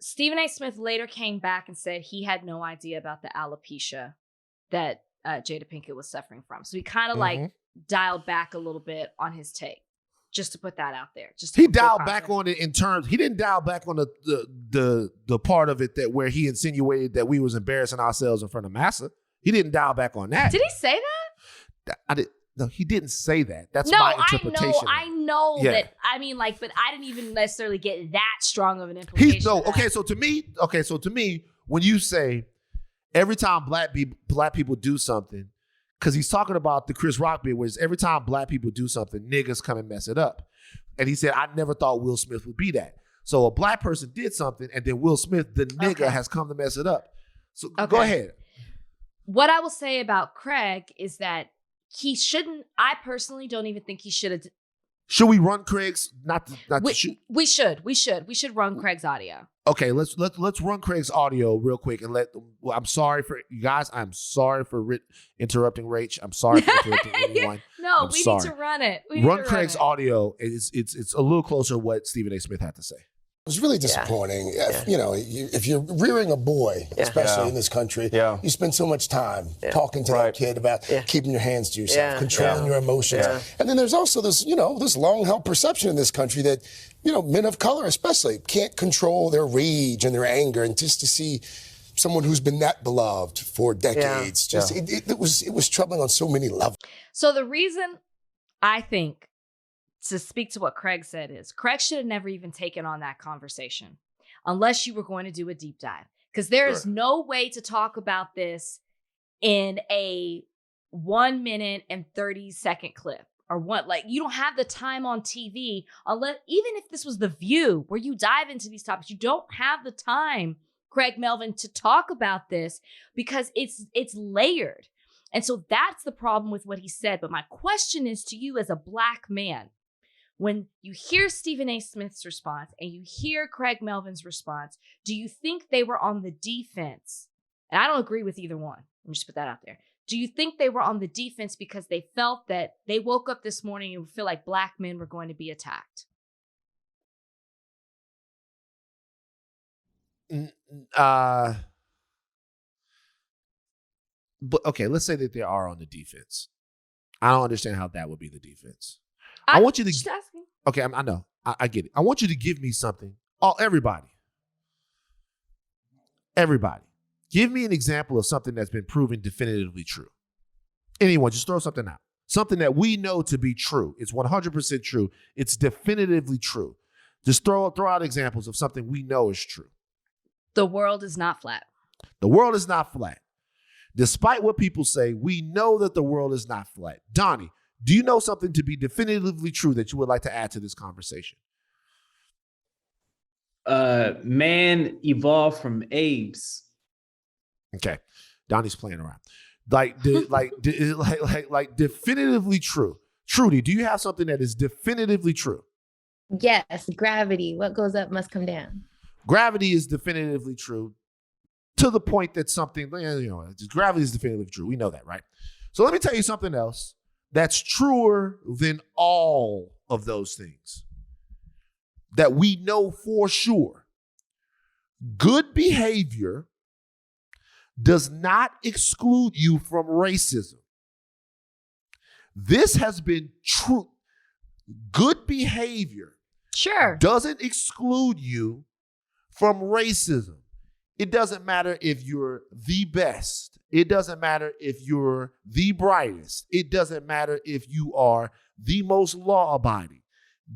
Stephen A. Smith later came back and said he had no idea about the alopecia that Jada Pinkett was suffering from. So he kind of like dialed back a little bit on his take. Just to put that out there. He dialed back on it in terms. He didn't dial back on the part of it that where he insinuated that we was embarrassing ourselves in front of massa. He didn't dial back on that. Did he say that? No, he didn't say that. That's my interpretation. I know that. I mean, like, but I didn't even necessarily get that strong of an implication. Okay. So to me, when you say every time Black people do something. Because he's talking about the Chris Rock bit, where every time Black people do something, niggas come and mess it up. And he said, I never thought Will Smith would be that. So a Black person did something, and then Will Smith, the nigga, has come to mess it up. So go ahead. What I will say about Craig is that he shouldn't, I personally don't even think he should have. Should we run Craig's? We should run Craig's audio. Okay, let's run Craig's audio real quick and I'm sorry for you guys. I'm sorry for interrupting Rach. I'm sorry for interrupting anyone. No, we need to run it. Run Craig's audio. It's a little closer to what Stephen A. Smith had to say. It was really disappointing. If you're rearing a boy, especially in this country, you spend so much time talking to that kid about keeping your hands to yourself, controlling your emotions. And then there's also this long-held perception in this country that, men of color especially can't control their rage and their anger. And just to see someone who's been that beloved for decades, it was troubling on so many levels. So the reason I think, to speak to what Craig said, is Craig should have never even taken on that conversation unless you were going to do a deep dive. Because there is no way to talk about this in a 1 minute and 30-second clip. Or you don't have the time on TV, unless, even if this was The View, where you dive into these topics, you don't have the time, Craig Melvin, to talk about this because it's layered. And so that's the problem with what he said. But my question is to you as a Black man, when you hear Stephen A. Smith's response and you hear Craig Melvin's response, do you think they were on the defense and I don't agree with either one. Let me just put that out there. Do you think they were on the defense because they felt that they woke up this morning and feel like black men were going to be attacked? But okay, let's say that they are on the defense. I don't understand how that would be the defense. I want you to just asking. Okay, I know. I get it. I want you to give me something. Everybody. Give me an example of something that's been proven definitively true. Anyone, just throw something out. Something that we know to be true. It's 100% true. It's definitively true. Just throw out examples of something we know is true. The world is not flat. The world is not flat. Despite what people say, we know that the world is not flat. Donnie, do you know something to be definitively true that you would like to add to this conversation? Man evolved from apes. Okay, Donnie's playing around. Like definitively true. Trudy, do you have something that is definitively true? Yes, gravity. What goes up must come down. Gravity is definitively true to the point that something, gravity is definitively true. We know that, right? So let me tell you something else that's truer than all of those things that we know for sure. Good behavior does not exclude you from racism. This has been true. Good behavior doesn't exclude you from racism. It doesn't matter if you're the best. It doesn't matter if you're the brightest. It doesn't matter if you are the most law-abiding.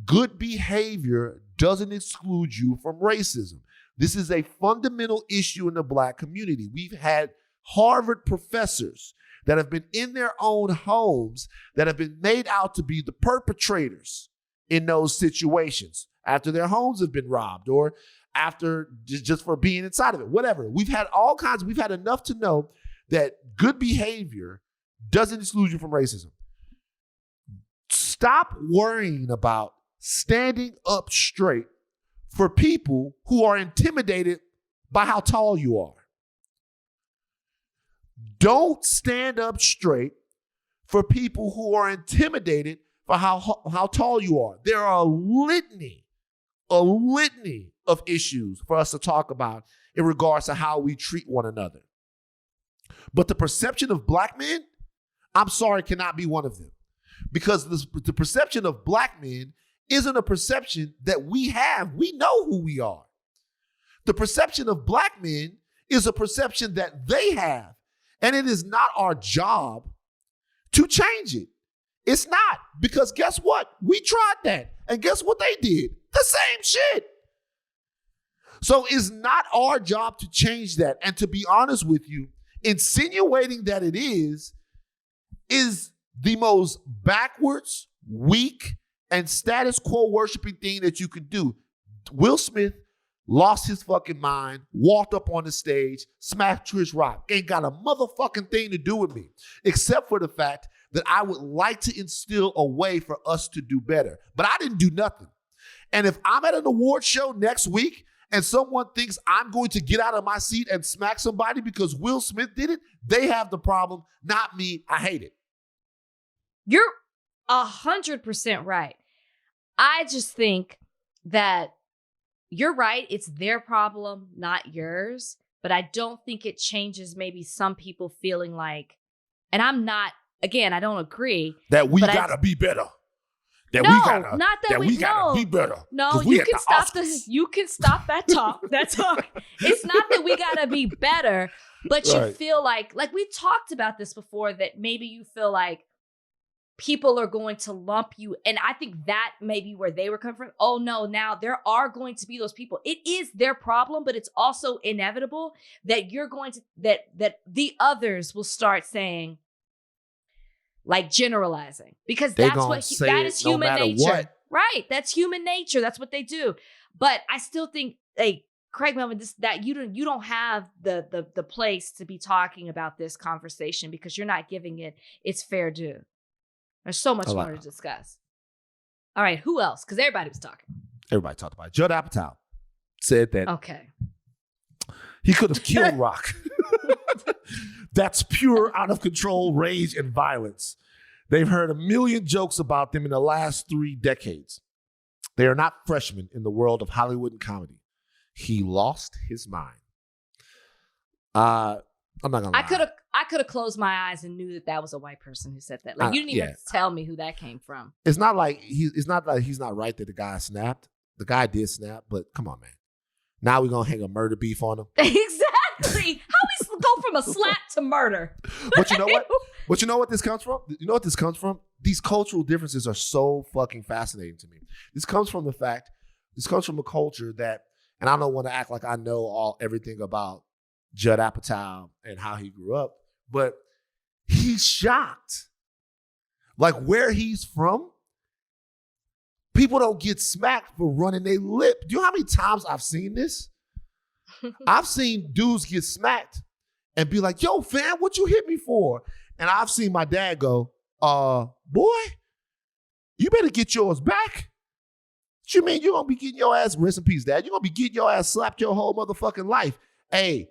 Good behavior doesn't exclude you from racism. This is a fundamental issue in the black community. We've had Harvard professors that have been in their own homes that have been made out to be the perpetrators in those situations after their homes have been robbed or after just for being inside of it, whatever. We've had enough to know that good behavior doesn't exclude you from racism. Stop worrying about standing up straight for people who are intimidated by how tall you are. Don't stand up straight for people who are intimidated by how tall you are. There are a litany of issues for us to talk about in regards to how we treat one another. But the perception of black men, I'm sorry, cannot be one of them. Because the perception of black men isn't a perception that we have. We know who we are. The perception of black men is a perception that they have. And it is not our job to change it. It's not. Because guess what? We tried that. And guess what they did? The same shit. So it's not our job to change that. And to be honest with you, insinuating that it is the most backwards, weak, and status quo worshiping thing that you can do. Will Smith lost his fucking mind, walked up on the stage, smacked Chris Rock. Ain't got a motherfucking thing to do with me, except for the fact that I would like to instill a way for us to do better. But I didn't do nothing. And if I'm at an award show next week and someone thinks I'm going to get out of my seat and smack somebody because Will Smith did it, they have the problem, not me. I hate it. You're 100% right. I just think that you're right. It's their problem, not yours. But I don't think it changes maybe some people feeling like, and I'm not, again, I don't agree. That we gotta be better. Not that we gotta be better. No, you can stop that talk. That talk. It's not that we gotta be better, but you feel like we talked about this before, that maybe you feel like people are going to lump you. And I think that may be where they were coming from. Oh no, now there are going to be those people. It is their problem, but it's also inevitable that you're going to, that the others will start saying, like generalizing, because that is human nature. What. Right. That's human nature. That's what they do. But I still think, like, Craig Melvin, that you don't have the place to be talking about this conversation because you're not giving it its fair due. There's so much more to discuss. All right, who else? Because everybody was talking. Everybody talked about it. Judd Apatow said that okay, he could have killed Rock. That's pure out of control rage and violence. They've heard a million jokes about them in the last 3 decades. They are not freshmen in the world of Hollywood and comedy. He lost his mind. I'm not gonna lie. I could have closed my eyes and knew that was a white person who said that. Like you didn't even have to tell me who that came from. It's not like he's not right that the guy snapped. The guy did snap, but come on, man. Now we're gonna hang a murder beef on him. Exactly. How we go from a slap to murder? But you know what? But you know what this comes from? You know what this comes from? These cultural differences are so fucking fascinating to me. This comes from a culture that, and I don't want to act like I know everything about Judd Apatow and how he grew up, but he's shocked. Like where he's from, people don't get smacked for running their lip. Do you know how many times I've seen this? I've seen dudes get smacked and be like, yo, fam, what you hit me for? And I've seen my dad go, boy, you better get yours back. What you mean? You're going to be getting your ass, rest in peace, Dad. You're going to be getting your ass slapped your whole motherfucking life. Hey,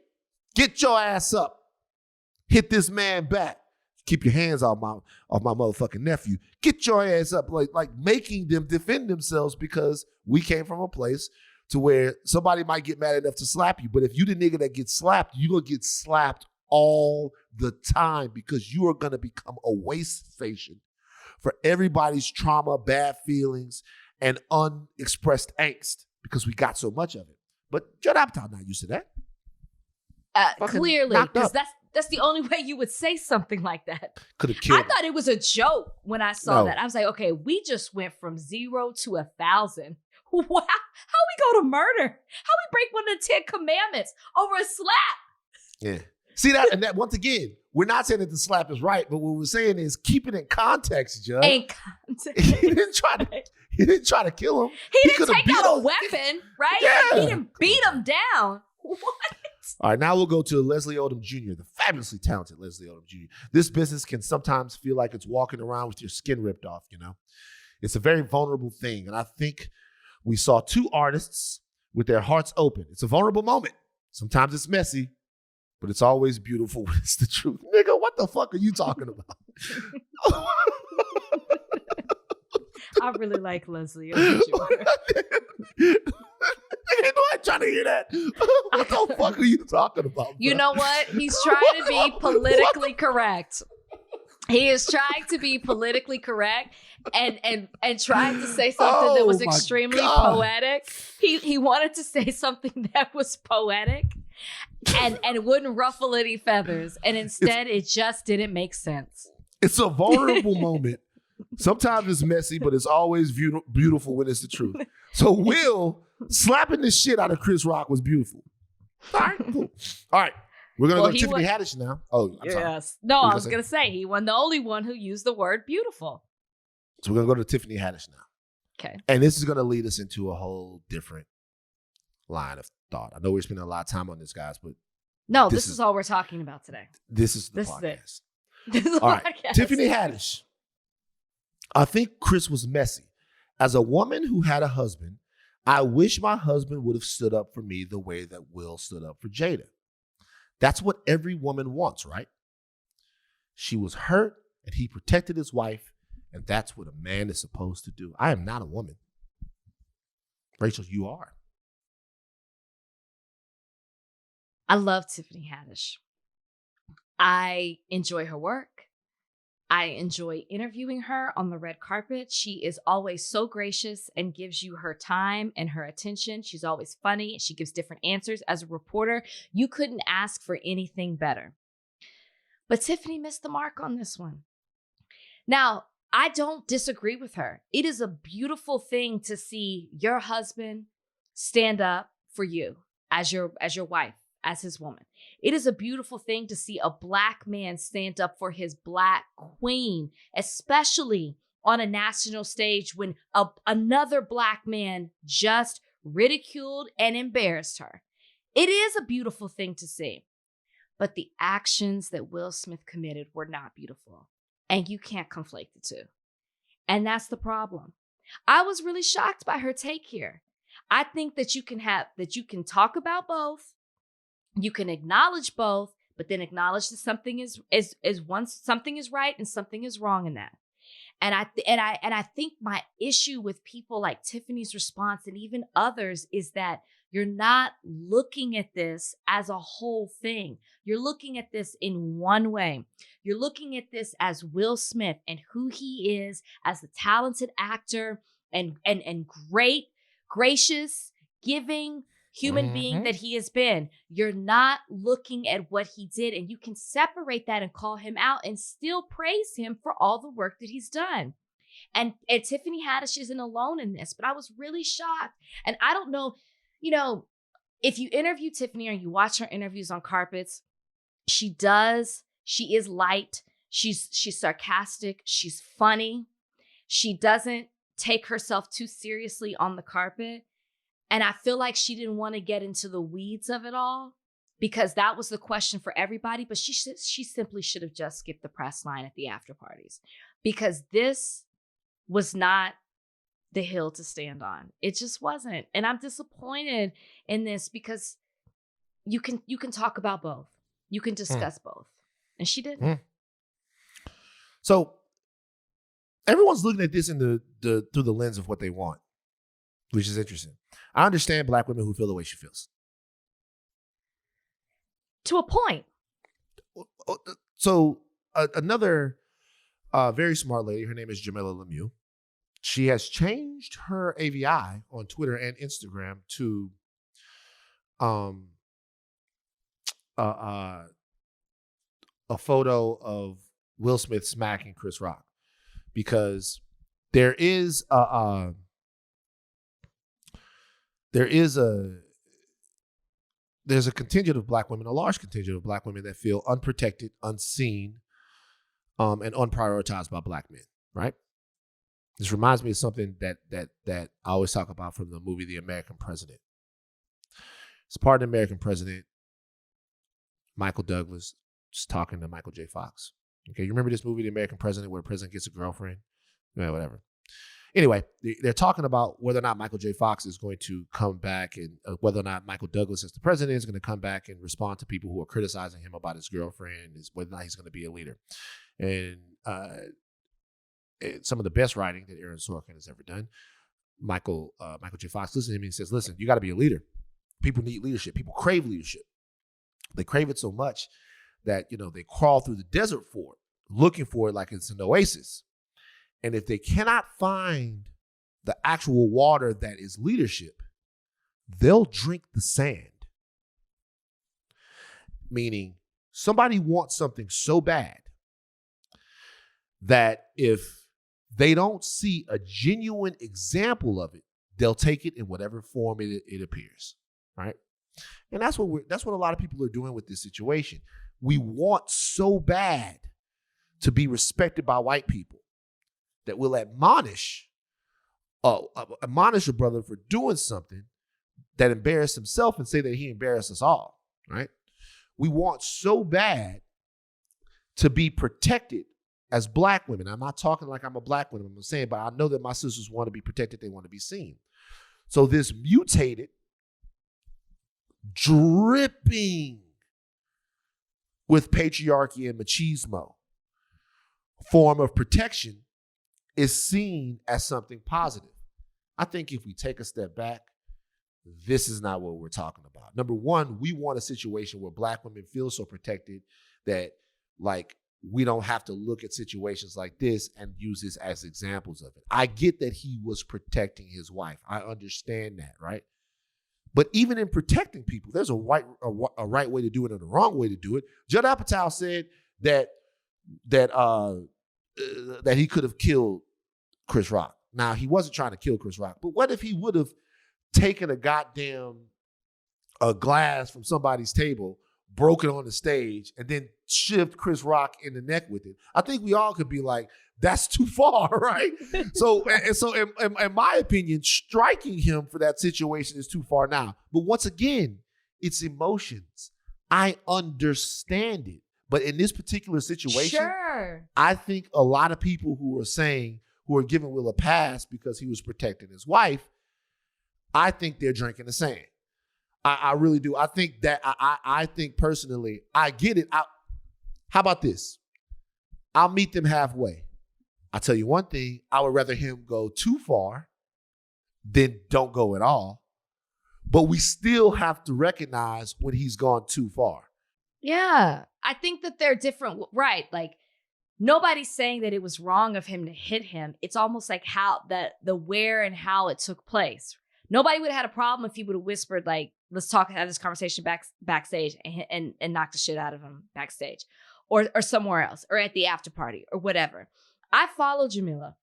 get your ass up. Hit this man back. Keep your hands off my motherfucking nephew. Get your ass up. Like making them defend themselves because we came from a place to where somebody might get mad enough to slap you. But if you the nigga that gets slapped, you're going to get slapped all the time because you are going to become a waste station for everybody's trauma, bad feelings, and unexpressed angst because we got so much of it. But Judd Apatow not used to that. Clearly, because that's the only way you would say something like that. Could have killed him. I thought it was a joke when I saw that. I was like, okay, we just went from 0 to 1,000. Wow, how we go to murder? How we break one of the 10 commandments over a slap? Yeah. See that? And that once again, we're not saying that the slap is right, but what we're saying is keep it in context, Judd. In context. He didn't try to kill him. He didn't take out a weapon, right? Yeah. He didn't beat him down. What? All right, now we'll go to Leslie Oldham Jr., the fabulously talented Leslie Oldham Jr. This business can sometimes feel like it's walking around with your skin ripped off, you know? It's a very vulnerable thing, and I think we saw 2 artists with their hearts open. It's a vulnerable moment. Sometimes it's messy, but it's always beautiful when it's the truth. Nigga, what the fuck are you talking about? I really like Leslie Oldham Jr. Ain't nobody trying to hear that. What the fuck are you talking about? Bro? You know what? He's trying to be politically correct. He is trying to be politically correct and trying to say something that was extremely poetic. He wanted to say something that was poetic and it wouldn't ruffle any feathers. And instead, it just didn't make sense. It's a vulnerable moment. Sometimes it's messy, but it's always beautiful when it's the truth. So Will slapping the shit out of Chris Rock was beautiful. All right, cool. All right, we're going to go to Tiffany Haddish now. Oh, I'm sorry. Yes. No, I was going to say he wasn't the only one who used the word beautiful. So we're going to go to Tiffany Haddish now. Okay. And this is going to lead us into a whole different line of thought. I know we're spending a lot of time on this, guys, but no, this is all we're talking about today. This is the podcast. This is all right, Tiffany Haddish. I think Chris was messy. As a woman who had a husband, I wish my husband would have stood up for me the way that Will stood up for Jada. That's what every woman wants, right? She was hurt and he protected his wife, and that's what a man is supposed to do. I am not a woman. Rachel, you are. I love Tiffany Haddish. I enjoy her work. I enjoy interviewing her on the red carpet. She is always so gracious and gives you her time and her attention. She's always funny. She gives different answers. As a reporter, you couldn't ask for anything better. But Tiffany missed the mark on this one. Now, I don't disagree with her. It is a beautiful thing to see your husband stand up for you as your wife, as his woman. It is a beautiful thing to see a Black man stand up for his Black queen, especially on a national stage when another Black man just ridiculed and embarrassed her. It is a beautiful thing to see. But the actions that Will Smith committed were not beautiful. And you can't conflate the two. And that's the problem. I was really shocked by her take here. I think that you can talk about both. You can acknowledge both, but then acknowledge that something is something is right and something is wrong in that. And I think my issue with people like Tiffany's response and even others is that you're not looking at this as a whole thing. You're looking at this in one way. You're looking at this as Will Smith and who he is as a talented actor and great, gracious, giving human being that he has been. You're not looking at what he did, and you can separate that and call him out and still praise him for all the work that he's done. And Tiffany Haddish isn't alone in this, but I was really shocked. And I don't know, if you interview Tiffany or you watch her interviews on carpets, she is light. She's sarcastic. She's funny. She doesn't take herself too seriously on the carpet. And I feel like she didn't want to get into the weeds of it all because that was the question for everybody. But she simply should have just skipped the press line at the after parties because this was not the hill to stand on. It just wasn't. And I'm disappointed in this because you can talk about both. You can discuss both. And she didn't. So everyone's looking at this in through the lens of what they want, which is interesting. I understand Black women who feel the way she feels. To a point. So another very smart lady, her name is Jamila Lemieux. She has changed her AVI on Twitter and Instagram to a photo of Will Smith smacking Chris Rock because there's a contingent of Black women, a large contingent of Black women that feel unprotected, unseen, and unprioritized by Black men, right? This reminds me of something that I always talk about from the movie The American President. It's part of The American President, Michael Douglas just talking to Michael J. Fox. Okay, you remember this movie, The American President, where the president gets a girlfriend? Yeah, whatever. Anyway, they're talking about whether or not Michael J. Fox is going to come back and whether or not Michael Douglas as the president is going to come back and respond to people who are criticizing him about his girlfriend, whether or not he's going to be a leader. And some of the best writing that Aaron Sorkin has ever done, Michael J. Fox listens to him and he says, listen, you got to be a leader. People need leadership. People crave leadership. They crave it so much that, they crawl through the desert for it, looking for it like it's an oasis. And if they cannot find the actual water that is leadership, they'll drink the sand. Meaning somebody wants something so bad that if they don't see a genuine example of it, they'll take it in whatever form it appears, right? And that's what a lot of people are doing with this situation. We want so bad to be respected by white people that will admonish a brother for doing something that embarrassed himself and say that he embarrassed us all, right? We want so bad to be protected as Black women. I'm not talking like I'm a Black woman, I'm saying, but I know that my sisters want to be protected, they want to be seen. So this mutated, dripping with patriarchy and machismo form of protection is seen as something positive. I think if we take a step back, this is not what we're talking about. Number one, we want a situation where Black women feel so protected that we don't have to look at situations like this and use this as examples of it. I get that he was protecting his wife. I understand that, right? But even in protecting people, there's a right way to do it and a wrong way to do it. Judd Apatow said that he could have killed Chris Rock. Now, he wasn't trying to kill Chris Rock, but what if he would have taken a glass from somebody's table, broke it on the stage, and then shoved Chris Rock in the neck with it? I think we all could be like, that's too far, right? So in my opinion, striking him for that situation is too far now. But once again, it's emotions. I understand it. But in this particular situation, sure, I think a lot of people who are giving Will a pass because he was protecting his wife, I think they're drinking the sand. I really do. I think that I think personally, I get it. How about this? I'll meet them halfway. I'll tell you one thing, I would rather him go too far than don't go at all. But we still have to recognize when he's gone too far. Yeah. I think that they're different. Right. Like, nobody's saying that it was wrong of him to hit him. It's almost like how the where and how it took place. Nobody would have had a problem if he would have whispered, like, let's have this conversation backstage and knock the shit out of him backstage or somewhere else or at the after party or whatever. I follow Jamila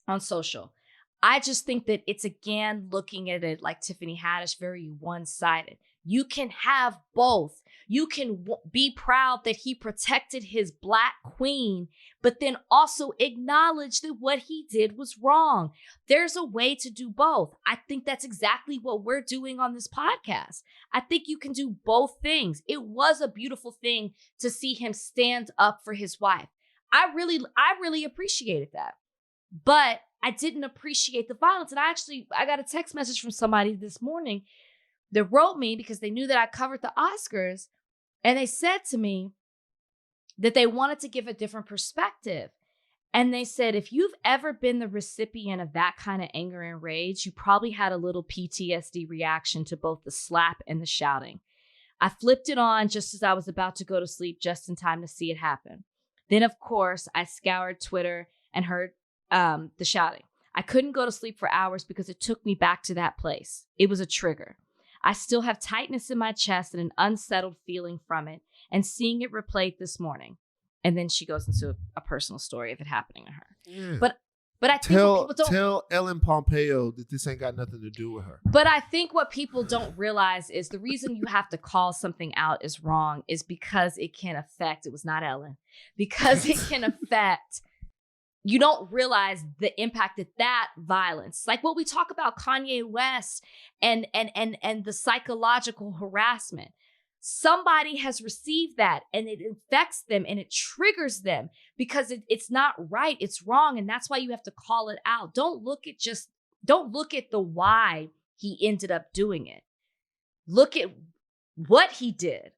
on social. I just think that it's, again, looking at it like Tiffany Haddish, very one-sided. You can have both. You can be proud that he protected his Black queen, but then also acknowledge that what he did was wrong. There's a way to do both. I think that's exactly what we're doing on this podcast. I think you can do both things. It was a beautiful thing to see him stand up for his wife. I really appreciated that. But I didn't appreciate the violence. And I got a text message from somebody this morning that wrote me because they knew that I covered the Oscars. And they said to me that they wanted to give a different perspective. And they said, if you've ever been the recipient of that kind of anger and rage, you probably had a little PTSD reaction to both the slap and the shouting. I flipped it on just as I was about to go to sleep, just in time to see it happen. Then, of course, I scoured Twitter and heard the shouting. I couldn't go to sleep for hours because it took me back to that place. It was a trigger. I still have tightness in my chest and an unsettled feeling from it, and seeing it replayed this morning. And then she goes into a personal story of it happening to her. Yeah. But I think people don't tell Ellen Pompeo that this ain't got nothing to do with her. But I think what people don't realize is the reason you have to call something out as wrong is because it can affect. It was not Ellen. Because it can affect. You don't realize the impact that violence, like what we talk about Kanye West and the psychological harassment. Somebody has received that and it affects them and it triggers them because it's not right. It's wrong. And that's why you have to call it out. Don't look at the why he ended up doing it. Look at what he did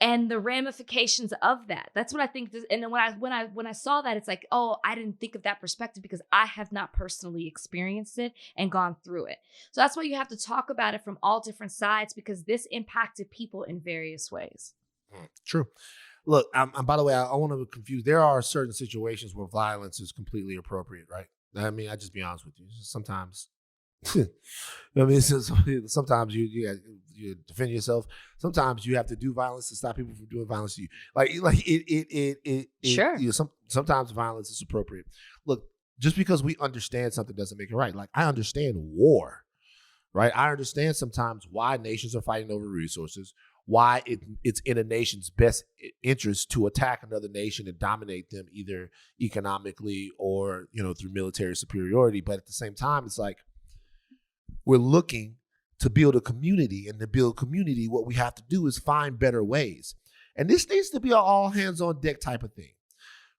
and the ramifications of that. That's what I think. And then when I saw that, it's like, oh, I didn't think of that perspective because I have not personally experienced it and gone through it. So that's why you have to talk about it from all different sides because this impacted people in various ways. True. Look, by the way, I want to confuse. There are certain situations where violence is completely appropriate, right? I mean, I just be honest with you. Sometimes, I mean, sometimes you defend yourself. Sometimes you have to do violence to stop people from doing violence to you. Sure. Sometimes violence is appropriate. Look, just because we understand something doesn't make it right. Like I understand war, right? I understand sometimes why nations are fighting over resources, why it's in a nation's best interest to attack another nation and dominate them either economically or, through military superiority. But at the same time, it's like we're looking to build a community, and to build community, what we have to do is find better ways. And this needs to be an all hands on deck type of thing.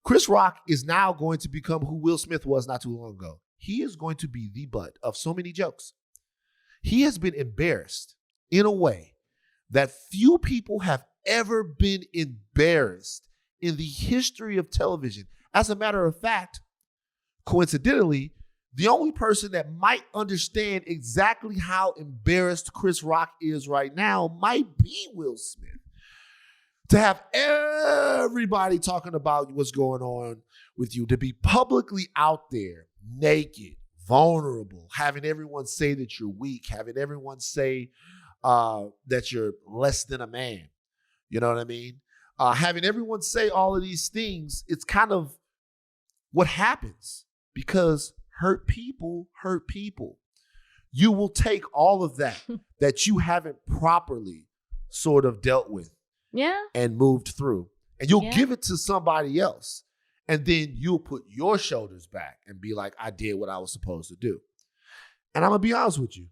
Chris Rock is now going to become who Will Smith was not too long ago. He is going to be the butt of so many jokes. He has been embarrassed in a way that few people have ever been embarrassed in the history of television. As a matter of fact, coincidentally, the only person that might understand exactly how embarrassed Chris Rock is right now might be Will Smith. To have everybody talking about what's going on with you, to be publicly out there, naked, vulnerable, having everyone say that you're weak, having everyone say that you're less than a man. You know what I mean? Having everyone say all of these things, it's kind of what happens because hurt people hurt people. You will take all of that you haven't properly sort of dealt with and moved through, and you'll give it to somebody else. And then you'll put your shoulders back and be like, I did what I was supposed to do. And I'm going to be honest with you.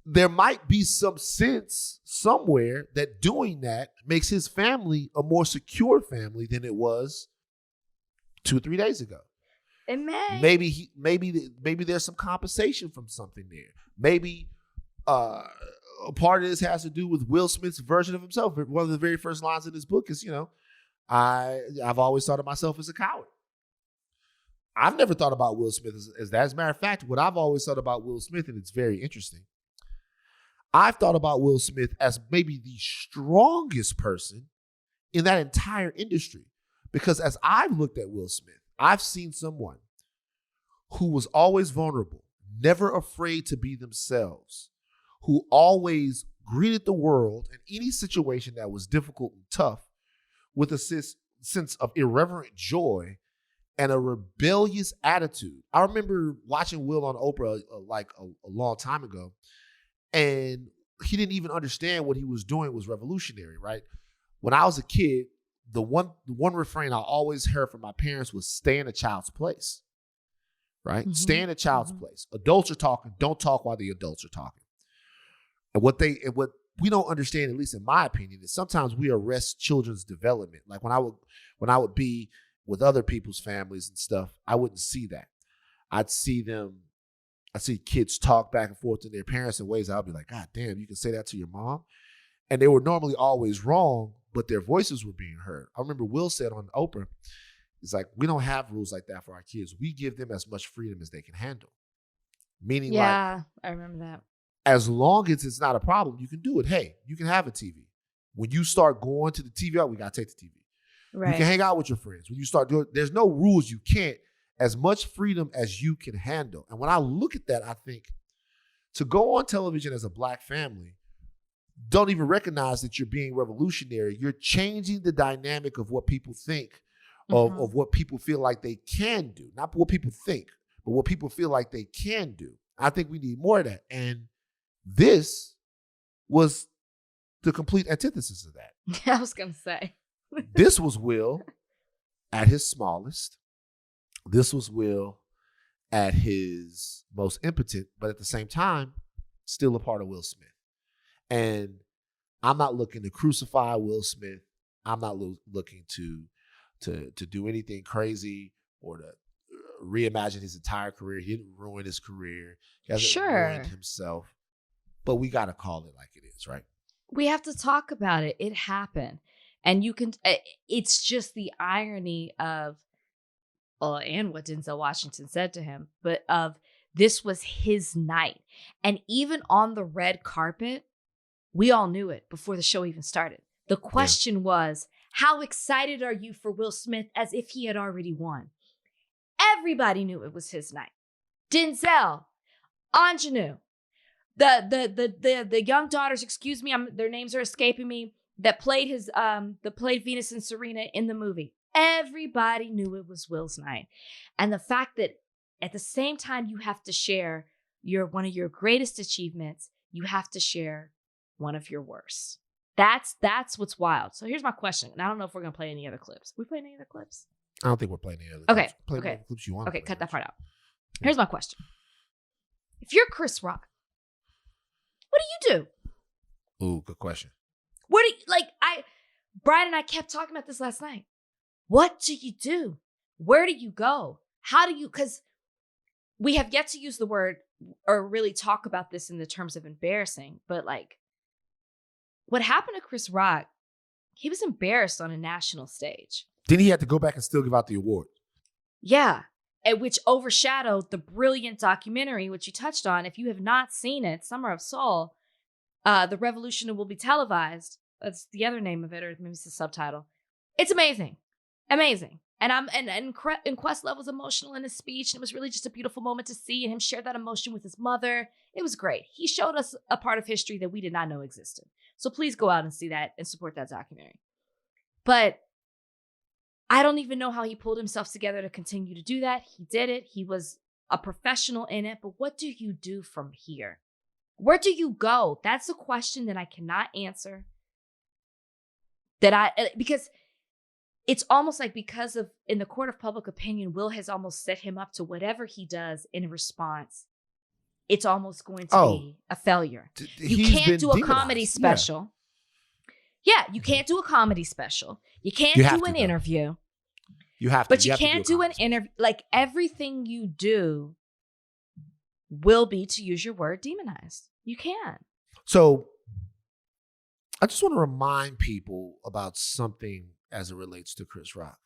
There might be some sense somewhere that doing that makes his family a more secure family than it was 2 or 3 days ago. It may. Maybe there's some compensation from something there. Maybe part of this has to do with Will Smith's version of himself. One of the very first lines in this book is, I've always thought of myself as a coward. I've never thought about Will Smith as that. As a matter of fact, what I've always thought about Will Smith, and it's very interesting, I've thought about Will Smith as maybe the strongest person in that entire industry. Because as I've looked at Will Smith, I've seen someone who was always vulnerable, never afraid to be themselves, who always greeted the world in any situation that was difficult and tough with a sense of irreverent joy and a rebellious attitude. I remember watching Will on Oprah a long time ago, and he didn't even understand what he was doing was revolutionary, right? When I was a kid, the one refrain I always heard from my parents was stay in a child's place, right? Mm-hmm. Stay in a child's place. Adults are talking, don't talk while the adults are talking. And what we don't understand, at least in my opinion, is sometimes we arrest children's development. Like when I would be with other people's families and stuff, I wouldn't see that. I'd see kids talk back and forth to their parents in ways I'll be like, God damn, you can say that to your mom? And they were normally always wrong, but their voices were being heard. I remember Will said on Oprah, he's like, we don't have rules like that for our kids. We give them as much freedom as they can handle. Meaning I remember that. As long as it's not a problem, you can do it. Hey, you can have a TV. When you start going to the TV, we got to take the TV. Right. You can hang out with your friends. When you start doing, there's no rules. You can't. As much freedom as you can handle. And when I look at that, I think to go on television as a Black family, don't even recognize that you're being revolutionary. You're changing the dynamic of what people think, of what people feel like they can do. Not what people think, but what people feel like they can do. I think we need more of that. And this was the complete antithesis of that. I was going to say. This was Will at his smallest. This was Will at his most impotent, but at the same time, still a part of Will Smith. And I'm not looking to crucify Will Smith. I'm not looking to do anything crazy or to reimagine his entire career. He didn't ruin his career. He hasn't ruined himself. But we got to call it like it is, right? We have to talk about it. It happened. And it's just the irony of, and what Denzel Washington said to him, but of this was his night. And even on the red carpet, we all knew it before the show even started. The question was, how excited are you for Will Smith as if he had already won? Everybody knew it was his night. Denzel, Ingenue, the young daughters, their names are escaping me, that played Venus and Serena in the movie. Everybody knew it was Will's night. And the fact that at the same time you have to share one of your greatest achievements, you have to share one of your worst. That's what's wild. So here's my question. And I don't know if we're going to play any other clips. We play any other clips? I don't think we're playing any other clips. Play any other clips you want. Okay, cut that part out. Here's my question. If you're Chris Rock, what do you do? Ooh, good question. Brian and I kept talking about this last night. What do you do? Where do you go? Because we have yet to use the word or really talk about this in the terms of embarrassing, but what happened to Chris Rock, he was embarrassed on a national stage. Then he had to go back and still give out the award. Yeah, which overshadowed the brilliant documentary, which you touched on. If you have not seen it, Summer of Soul, The Revolution Will Be Televised. That's the other name of it, or maybe it's the subtitle. It's amazing. Amazing. And Questlove was emotional in his speech, and it was really just a beautiful moment to see him share that emotion with his mother. It was great. He showed us a part of history that we did not know existed. So please go out and see that and support that documentary. But I don't even know how he pulled himself together to continue to do that. He did it. He was a professional in it. But what do you do from here? Where do you go? That's a question that I cannot answer. Because it's almost like because of, in the court of public opinion, Will has almost set him up to whatever he does in response. It's almost going to be a failure. You can't do a comedy special. Yeah, you can't do a comedy special. You can't do an interview. You have to. But you can't do an interview. Everything you do will be, to use your word, demonized. You can. So I just want to remind people about something as it relates to Chris Rock.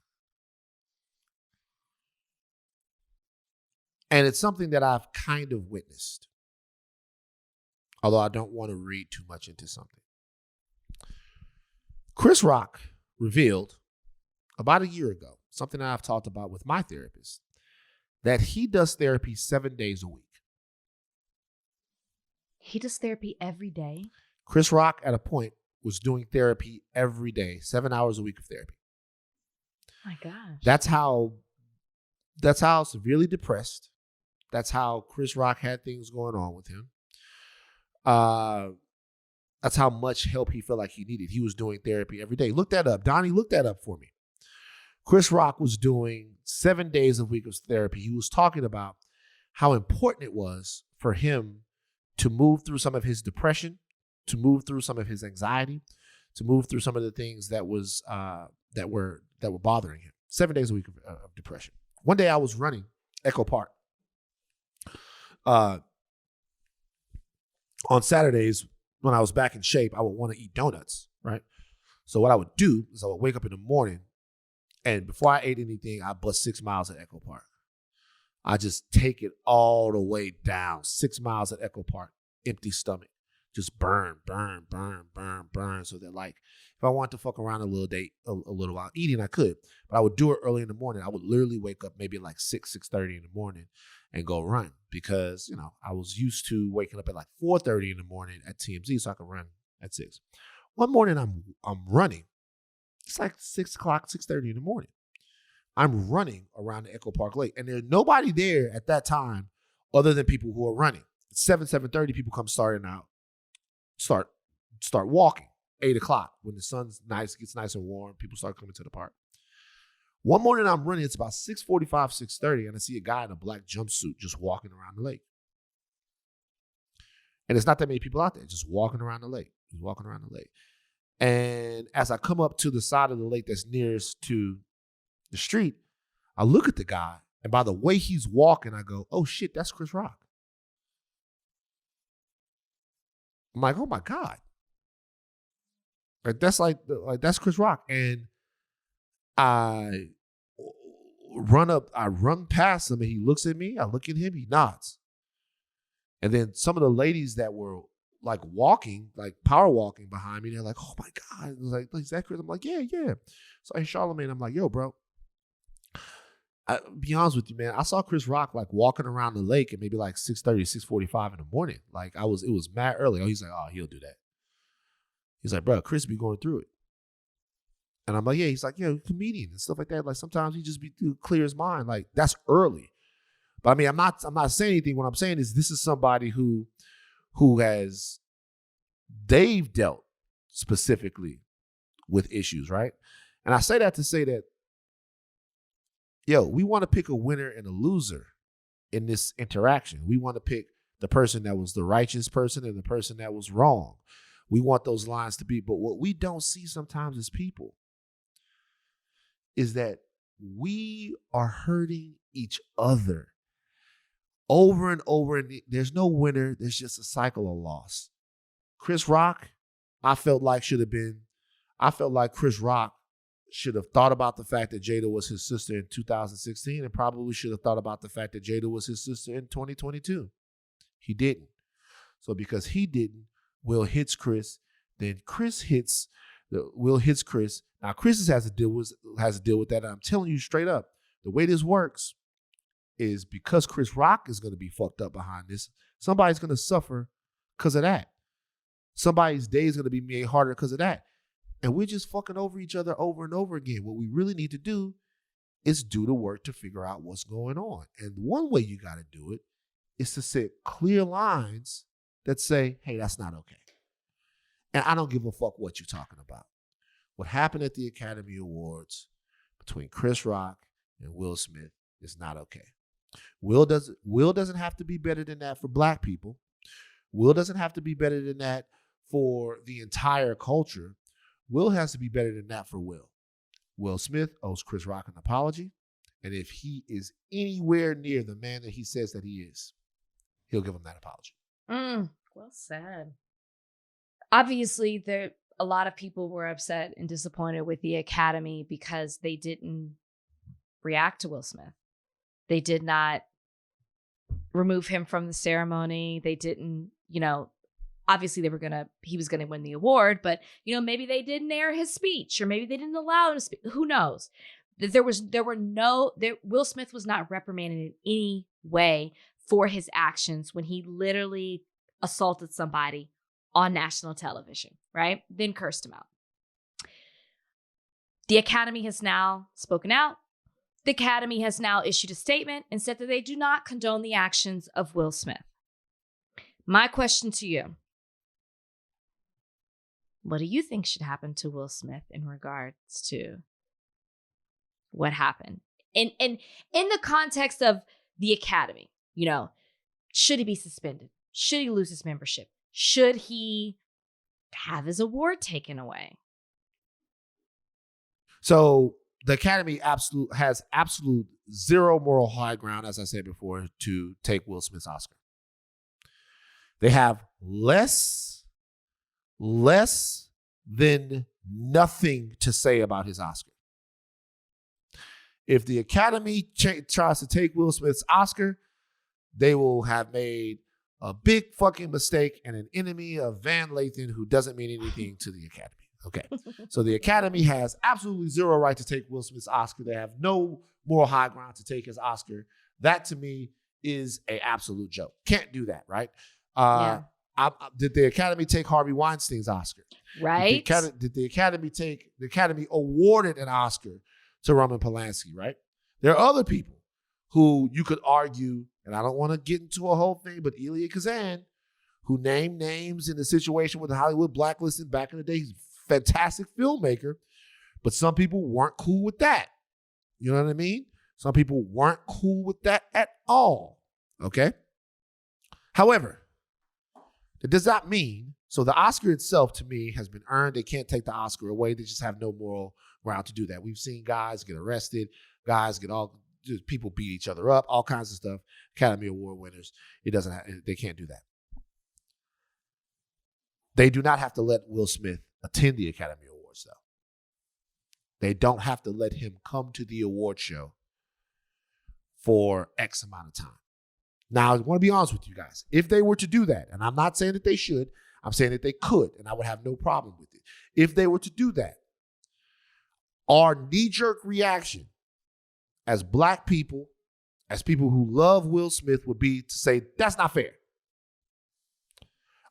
And it's something that I've kind of witnessed, although I don't want to read too much into something. Chris Rock revealed about a year ago, something that I've talked about with my therapist, that he does therapy 7 days a week. He does therapy every day? Chris Rock, at a point, was doing therapy every day, 7 hours a week of therapy. My gosh. That's how severely depressed. That's how Chris Rock had things going on with him. That's how much help he felt like he needed. He was doing therapy every day. Look that up. Donnie, look that up for me. Chris Rock was doing 7 days a week of therapy. He was talking about how important it was for him to move through some of his depression, to move through some of his anxiety, to move through some of the things that were bothering him. 7 days a week of depression. One day I was running Echo Park. On Saturdays, when I was back in shape, I would want to eat donuts, right? So what I would do is I would wake up in the morning, and before I ate anything, I bust 6 miles at Echo Park. I just take it all the way down. 6 miles at Echo Park, empty stomach. Just burn. So that, like, if I wanted to fuck around a little while eating, I could. But I would do it early in the morning. I would literally wake up maybe like 6:30 in the morning and go run, because, I was used to waking up at like 4:30 in the morning at TMZ so I could run at 6. One morning I'm running. It's like 6 o'clock, 6:30 in the morning. I'm running around the Echo Park Lake, and there's nobody there at that time other than people who are running. At 7:30, people come start walking. 8 o'clock, when the sun's nice, gets nice and warm, people start coming to the park. One morning I'm running, it's about 6:45, 6:30, and I see a guy in a black jumpsuit just walking around the lake. And it's not that many people out there, just walking around the lake. He's walking around the lake. And as I come up to the side of the lake that's nearest to the street, I look at the guy, and by the way he's walking, I go, oh shit, that's Chris Rock. I'm like, oh my God. That's Chris Rock. And I run past him, and he looks at me. I look at him, he nods. And then some of the ladies that were like walking, like power walking behind me, they're like, oh my God. It was like, is that Chris? I'm like, yeah. So hey, Charlamagne, I'm like, yo, bro. Be honest with you, man. I saw Chris Rock like walking around the lake at maybe like 6:30, 6:45 in the morning. Like it was mad early. Oh, he's like, oh, he'll do that. He's like, bro, Chris be going through it. And I'm like, yeah. He's like, yeah, comedian and stuff like that. Like sometimes he just clear his mind. Like that's early. But I mean, I'm not saying anything. What I'm saying is this is somebody who they've dealt specifically with issues, right? And I say that to say that, we want to pick a winner and a loser in this interaction. We want to pick the person that was the righteous person and the person that was wrong. We want those lines to be, but what we don't see sometimes as people is that we are hurting each other over and over, and there's no winner. There's just a cycle of loss. Chris Rock, I felt like Chris Rock should have thought about the fact that Jada was his sister in 2016, and probably should have thought about the fact that Jada was his sister in 2022. He didn't. So because he didn't, Will hits Chris, then Will hits Chris. Now Chris has to deal with that. And I'm telling you straight up, the way this works is because Chris Rock is going to be fucked up behind this, somebody's going to suffer because of that. Somebody's day is going to be made harder because of that. And we're just fucking over each other over and over again. What we really need to do is do the work to figure out what's going on. And one way you got to do it is to set clear lines that say, hey, that's not okay. And I don't give a fuck what you're talking about. What happened at the Academy Awards between Chris Rock and Will Smith is not okay. Will doesn't have to be better than that for black people. Will doesn't have to be better than that for the entire culture. Will has to be better than that for Will. Will Smith owes Chris Rock an apology. And if he is anywhere near the man that he says that he is, he'll give him that apology. Well said. Obviously, a lot of people were upset and disappointed with the Academy because they didn't react to Will Smith. They did not remove him from the ceremony. They didn't, obviously he was gonna win the award, but maybe they didn't air his speech, or maybe they didn't allow him to speak. Who knows? Will Smith was not reprimanded in any way for his actions when he literally assaulted somebody on national television, right? Then cursed him out. The Academy has now spoken out. The Academy has now issued a statement and said that they do not condone the actions of Will Smith. My question to you: what do you think should happen to Will Smith in regards to what happened? In the context of the Academy, should he be suspended? Should he lose his membership? Should he have his award taken away? So the Academy has absolute zero moral high ground, as I said before, to take Will Smith's Oscar. They have less than nothing to say about his Oscar. If the Academy tries to take Will Smith's Oscar, they will have made a big fucking mistake and an enemy of Van Lathan who doesn't mean anything to the Academy. Okay. So the Academy has absolutely zero right to take Will Smith's Oscar. They have no moral high ground to take his Oscar. That to me is an absolute joke. Can't do that, right? Did the Academy take Harvey Weinstein's Oscar? Right. Did the Academy awarded an Oscar to Roman Polanski, right? There are other people who you could argue, and I don't want to get into a whole thing, but Elia Kazan, who named names in the situation with the Hollywood blacklisting back in the day. He's a fantastic filmmaker, but some people weren't cool with that. You know what I mean? Some people weren't cool with that at all, okay? However, that does not mean, so the Oscar itself to me has been earned. They can't take the Oscar away. They just have no moral ground to do that. We've seen guys get arrested, people beat each other up, all kinds of stuff. Academy Award winners, they can't do that. They do not have to let Will Smith attend the Academy Awards, though. They don't have to let him come to the award show for X amount of time. Now, I want to be honest with you guys. If they were to do that, and I'm not saying that they should, I'm saying that they could, and I would have no problem with it. If they were to do that, our knee-jerk reaction as black people, as people who love Will Smith, would be to say, that's not fair.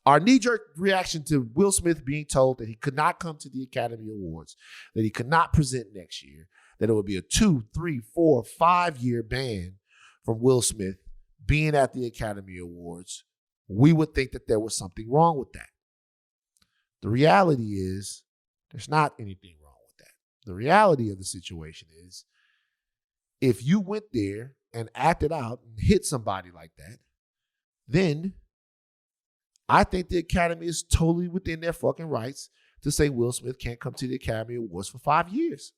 Our knee-jerk reaction to Will Smith being told that he could not come to the Academy Awards, that he could not present next year, that it would be a 2, 3, 4, 5-year ban from Will Smith being at the Academy Awards, we would think that there was something wrong with that. The reality is there's not anything wrong with that. The reality of the situation is if you went there and acted out and hit somebody like that, then I think the Academy is totally within their fucking rights to say Will Smith can't come to the Academy Awards for 5 years.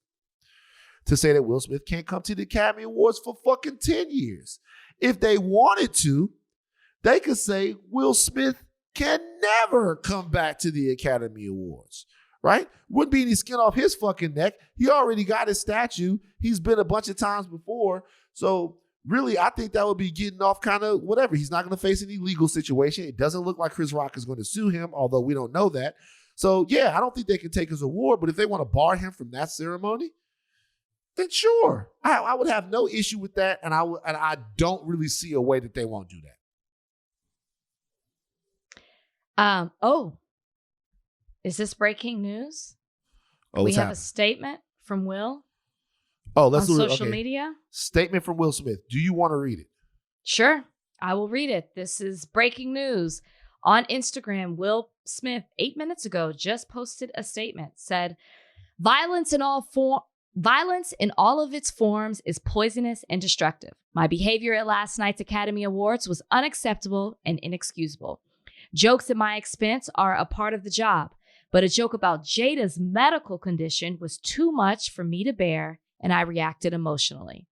To say that Will Smith can't come to the Academy Awards for fucking 10 years. If they wanted to, they could say Will Smith can never come back to the Academy Awards, right? Wouldn't be any skin off his fucking neck. He already got his statue. He's been a bunch of times before. So really, I think that would be getting off kind of whatever. He's not going to face any legal situation. It doesn't look like Chris Rock is going to sue him, although we don't know that. So yeah, I don't think they can take his award, but if they want to bar him from that ceremony, then sure, I would have no issue with that, and I don't really see a way that they won't do that. Is this breaking news? Oh, we have a statement from Will. Oh, let's on do it. social Okay. media. Statement from Will Smith. Do you want to read it? Sure, I will read it. This is breaking news. On Instagram, Will Smith 8 minutes ago just posted a statement. Said, Violence in all of its forms is poisonous and destructive. My behavior at last night's Academy Awards was unacceptable and inexcusable. Jokes at my expense are a part of the job, but a joke about Jada's medical condition was too much for me to bear, and I reacted emotionally.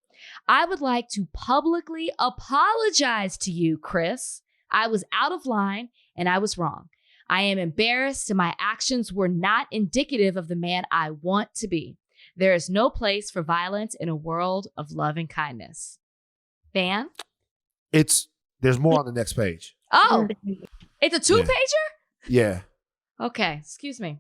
I would like to publicly apologize to you, Chris. I was out of line, and I was wrong. I am embarrassed, and my actions were not indicative of the man I want to be. There is no place for violence in a world of love and kindness. Van? There's more on the next page. Oh, it's a 2-pager? Yeah. Okay, excuse me.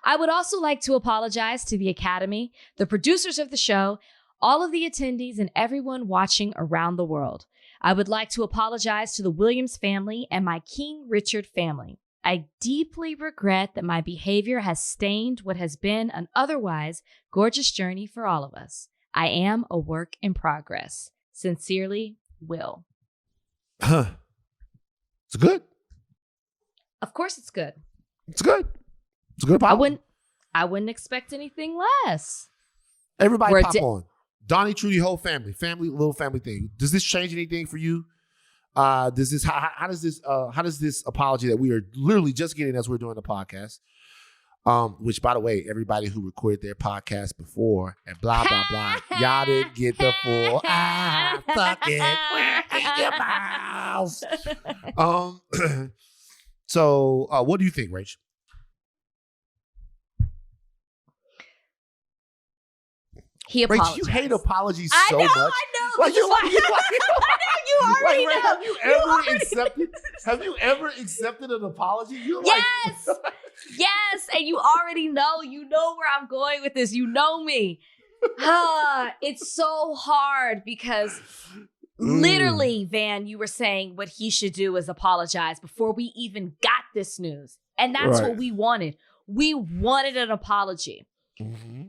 I would also like to apologize to the Academy, the producers of the show, all of the attendees, and everyone watching around the world. I would like to apologize to the Williams family and my King Richard family. I deeply regret that my behavior has stained what has been an otherwise gorgeous journey for all of us. I am a work in progress. Sincerely, Will. It's good. Of course it's good. It's good. It's a good apology. I wouldn't expect anything less. Everybody pop on. Donnie, Trudy, whole family, little family thing. Does this change anything for you? How does this apology that we are literally just getting as we're doing the podcast, which by the way, everybody who recorded their podcast before and blah blah blah, y'all didn't get the full fuck it in your mouth. So what do you think, Rach? He apologized. Rach, you hate apologies so much. I know. Like you already know. Have you ever accepted an apology? Yes. Yes. And you already know. You know where I'm going with this. You know me. It's so hard because literally, Van, you were saying what he should do is apologize before we even got this news. And that's what we wanted. We wanted an apology. Mm-hmm.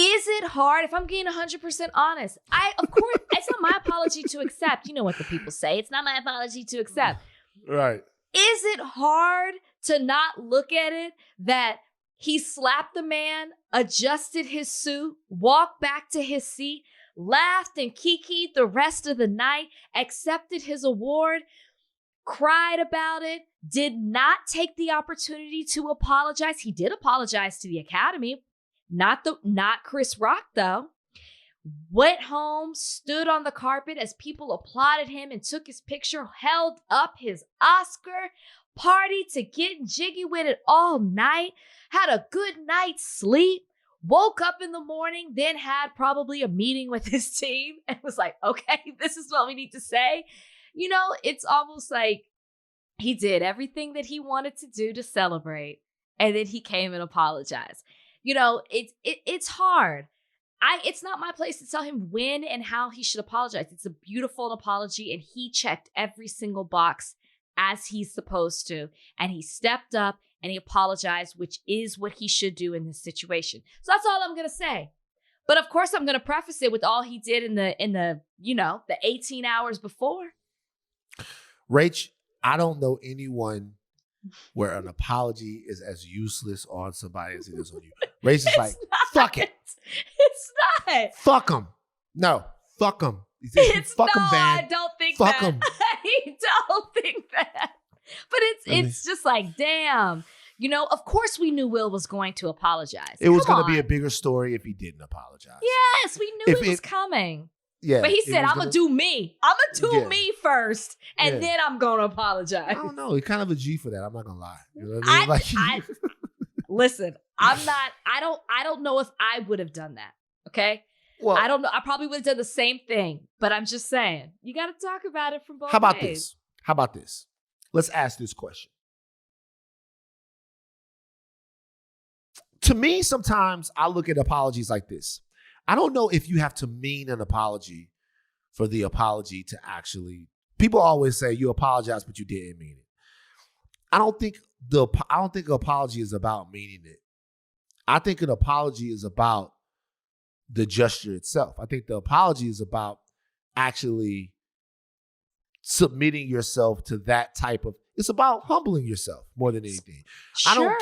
Is it hard? If I'm being 100% honest, of course, it's not my apology to accept. You know what the people say. It's not my apology to accept. Right. Is it hard to not look at it that he slapped the man, adjusted his suit, walked back to his seat, laughed and kikied the rest of the night, accepted his award, cried about it, did not take the opportunity to apologize. He did apologize to the Academy. Not Chris Rock, though. Went home, stood on the carpet as people applauded him and took his picture, held up his Oscar, partied to get jiggy with it all night, had a good night's sleep, woke up in the morning, then had probably a meeting with his team and was like, okay, this is what we need to say. You know, it's almost like he did everything that he wanted to do to celebrate, and then he came and apologized. You know, it's hard. It's not my place to tell him when and how he should apologize. It's a beautiful apology, and he checked every single box as he's supposed to. And he stepped up and he apologized, which is what he should do in this situation. So that's all I'm going to say. But of course, I'm going to preface it with all he did in the 18 hours before. Rach, I don't know anyone where an apology is as useless on somebody as it is on you. Rach is like, fuck it. It's not. Fuck him. No, fuck him. Fuck him, Van. I don't think fuck that. Him. I don't think that. But it's just like, damn. You know, of course we knew Will was going to apologize. It was going to be a bigger story if he didn't apologize. Yes, we knew it was coming. Yeah. But he said, I'm going to do me. I'm going to do me first, and then I'm going to apologize. I don't know. He's kind of a G for that. I'm not going to lie. You know what I mean? Listen, I don't know if I would have done that. Okay? Well, I don't know. I probably would have done the same thing, but I'm just saying, you got to talk about it from both ways. How about this? Let's ask this question. To me, sometimes I look at apologies like this. I don't know if you have to mean an apology for the apology to actually. People always say you apologize, but you didn't mean it. I don't think an apology is about meaning it. I think an apology is about the gesture itself. I think the apology is about actually submitting yourself to that type of. It's about humbling yourself more than anything. Sure.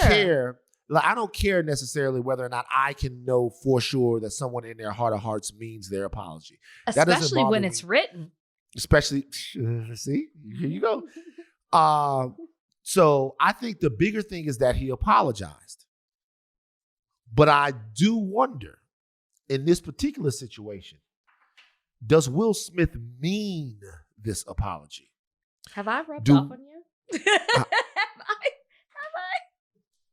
I don't care necessarily whether or not I can know for sure that someone in their heart of hearts means their apology. Especially when it's written. Especially, see, here you go. So I think the bigger thing is that he apologized. But I do wonder, in this particular situation, does Will Smith mean this apology? Have I rubbed off on you? Have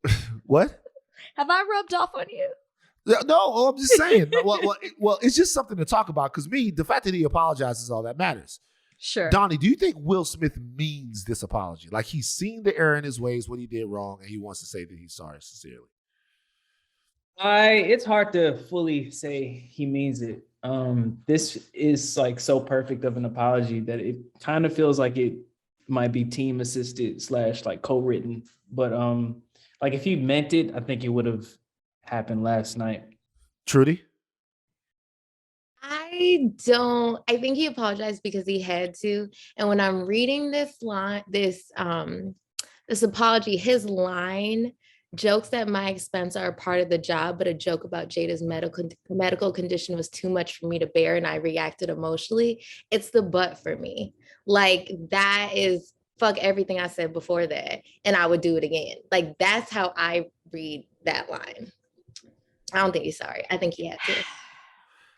I? What? Have I rubbed off on you? No, I'm just saying. Well, it's just something to talk about because the fact that he apologizes is all that matters. Sure. Donnie, do you think Will Smith means this apology? Like he's seen the error in his ways, what he did wrong, and he wants to say that he's sorry sincerely? It's hard to fully say he means it. This is like so perfect of an apology that it kind of feels like it might be team assisted / like co-written. But like if he meant it, I think it would have happened last night. Trudy? I think he apologized because he had to. And when I'm reading this apology, his line, jokes at my expense are a part of the job, but a joke about Jada's medical condition was too much for me to bear, and I reacted emotionally. It's the but for me. Like, that is fuck everything I said before that, and I would do it again. Like, that's how I read that line. I don't think he's sorry. I think he had to.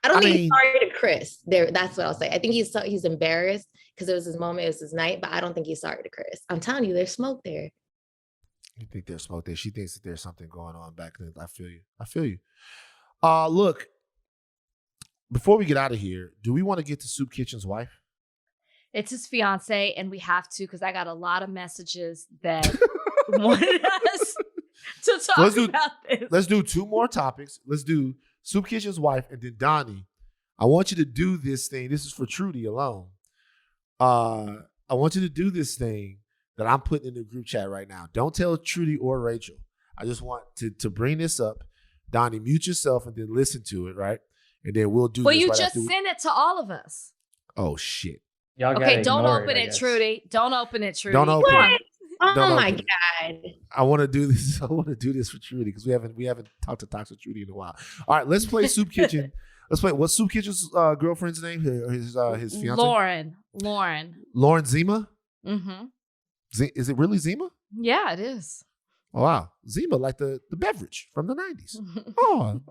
I don't think he's sorry to Chris. That's what I'll say. I think he's embarrassed because it was his moment, it was his night, but I don't think he's sorry to Chris. I'm telling you, there's smoke there. You think there's smoke there? She thinks that there's something going on back there. I feel you. Look, before we get out of here, do we want to get to Soup Kitchen's wife? It's his fiance, and we have to because I got a lot of messages that wanted us to talk about this. Let's do 2 more topics. Let's do Soup Kitchen's wife, and then Donnie. I want you to do this thing. This is for Trudy alone. I want you to do this thing that I'm putting in the group chat right now. Don't tell Trudy or Rachel. I just want to bring this up. Donnie, mute yourself and then listen to it, right? And then we'll do this. Well, you just sent it to all of us. Oh, shit. Okay, don't open it, Trudy. Don't open it, Trudy. Don't open it. Oh my God. I want to do this. I want to do this for Trudy because we haven't talked to Toxic Trudy in a while. All right, let's play Soup Kitchen. Let's play. What's Soup Kitchen's girlfriend's name? His fiance? Lauren Zima? Mm-hmm. Is it really Zima? Yeah, it is. Oh, wow. Zima, like the beverage from the 90s. Oh,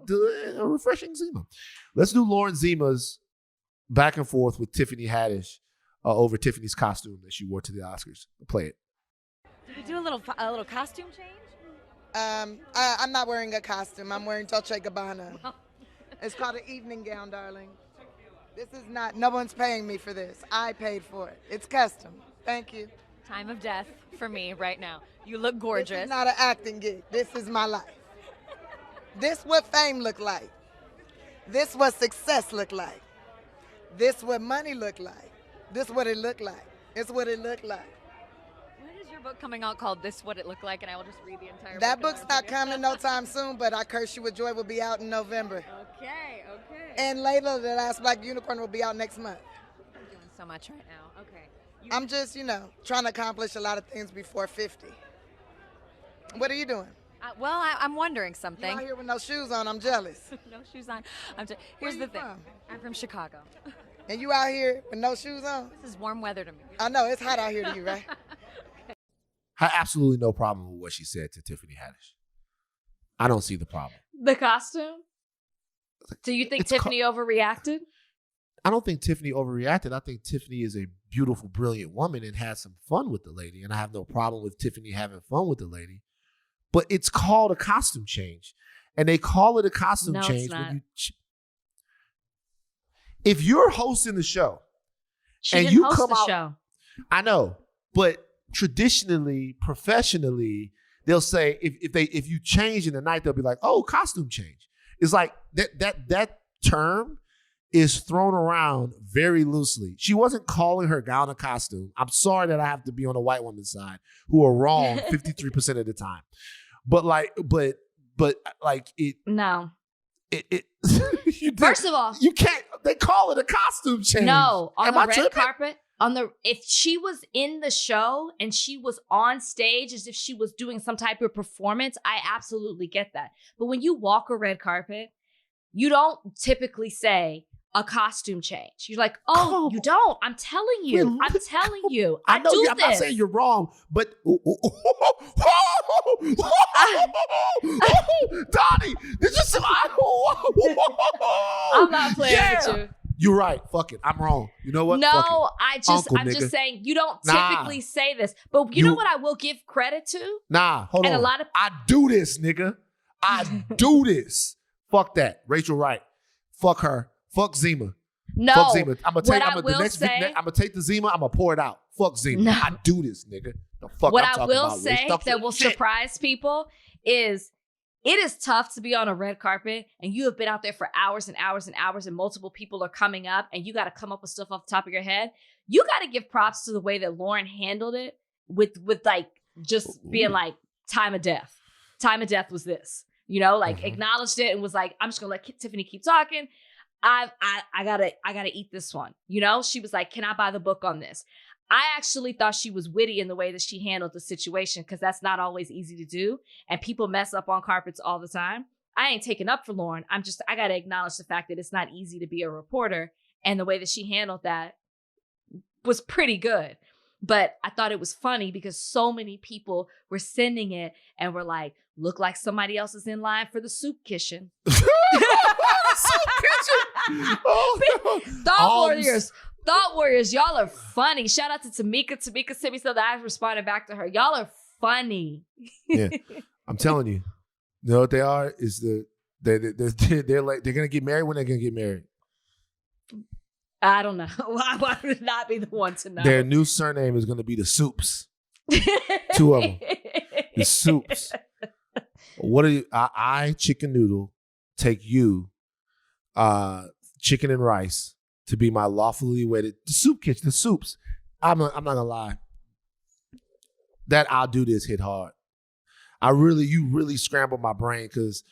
a refreshing Zima. Let's do Lauren Zima's back and forth with Tiffany Haddish over Tiffany's costume that she wore to the Oscars. Play it. Did we do a little costume change? I'm not wearing a costume. I'm wearing Dolce & Gabbana. It's called an evening gown, darling. This is not, no one's paying me for this. I paid for it. It's custom. Thank you. Time of death for me right now. You look gorgeous. This is not an acting gig. This is my life. This what fame look like. This what success look like. This what money look like. This what it look like. It's what it look like. When is your book coming out called This What It Looked Like? And I will just read the entire book. That book's not coming no time soon, but I Curse You With Joy will be out in November. Okay. And Layla, the Last Black Unicorn, will be out next month. I'm doing so much right now. Okay. I'm just, trying to accomplish a lot of things before 50. What are you doing? I'm wondering something. You're out here with no shoes on. I'm jealous. No shoes on. Here's the thing. I'm from Chicago. And you out here with no shoes on? This is warm weather to me. I know. It's hot out here to you, right? I have absolutely no problem with what she said to Tiffany Haddish. I don't see the problem. The costume? Do you think Tiffany overreacted? I don't think Tiffany overreacted. I think Tiffany is a beautiful, brilliant woman and had some fun with the lady. And I have no problem with Tiffany having fun with the lady. But it's called a costume change. And they call it a costume change. It's not. When if you're hosting the show she and didn't you host come the out, show. I know, but traditionally, professionally, they'll say if you change in the night, they'll be like, "Oh, costume change." It's like that term is thrown around very loosely. She wasn't calling her gown a costume. I'm sorry that I have to be on the white woman's side, who are wrong 53% of the time. But it. No. It First of all, you can't. They call it a costume change. No, on Am the I red tripping? carpet. If she was in the show and she was on stage as if she was doing some type of performance, I absolutely get that. But when you walk a red carpet, you don't typically say a costume change. You're like, oh, you don't. I'm telling you. I'm telling you. I know I'm not saying you're wrong, but Donnie, this is I'm not playing with you. You're right. Fuck it. I'm wrong. You know what? No, I'm nigga. just saying you don't typically say this. But you know what I will give credit to? Hold on. I do this, nigga. I do this. Fuck that. Rachel Wright. Fuck her. Fuck Zima. No. Fuck Zima. I'm gonna take the Zima, I'm gonna pour it out. Fuck Zima. No. I do this, nigga. The fuck what I'm I will about, say that will surprise people is it is tough to be on a red carpet and you have been out there for hours and hours and hours and multiple people are coming up and you got to come up with stuff off the top of your head. You got to give props to the way that Lauren handled it with like just being like time of death. Time of death was this, you know, like acknowledged it and was like, I'm just gonna let Tiffany keep talking. I gotta eat this one. You know, she was like, can I buy the book on this? I actually thought she was witty in the way that she handled the situation because that's not always easy to do. And people mess up on carpets all the time. I ain't taking up for Lauren. I got to acknowledge the fact that it's not easy to be a reporter. And the way that she handled that was pretty good. But I thought it was funny because so many people were sending it and were like, look like somebody else is in line for the soup kitchen. Soup kitchen. Oh, no. Thought warriors, y'all are funny. Shout out to Tamika. Tamika sent me something. I responded back to her. Y'all are funny. Yeah, I'm telling you. You know what they are? Is they're like they're gonna get married when they're gonna get married. I don't know. I would not be the one to know. Their new surname is gonna be the Soups. 2 of them. The Soups. What are you? I chicken noodle. Take you, chicken and rice. To be my lawfully wedded, the soup kitchen, the soups. I'm not gonna lie. That I'll do this hit hard. You really scrambled my brain because,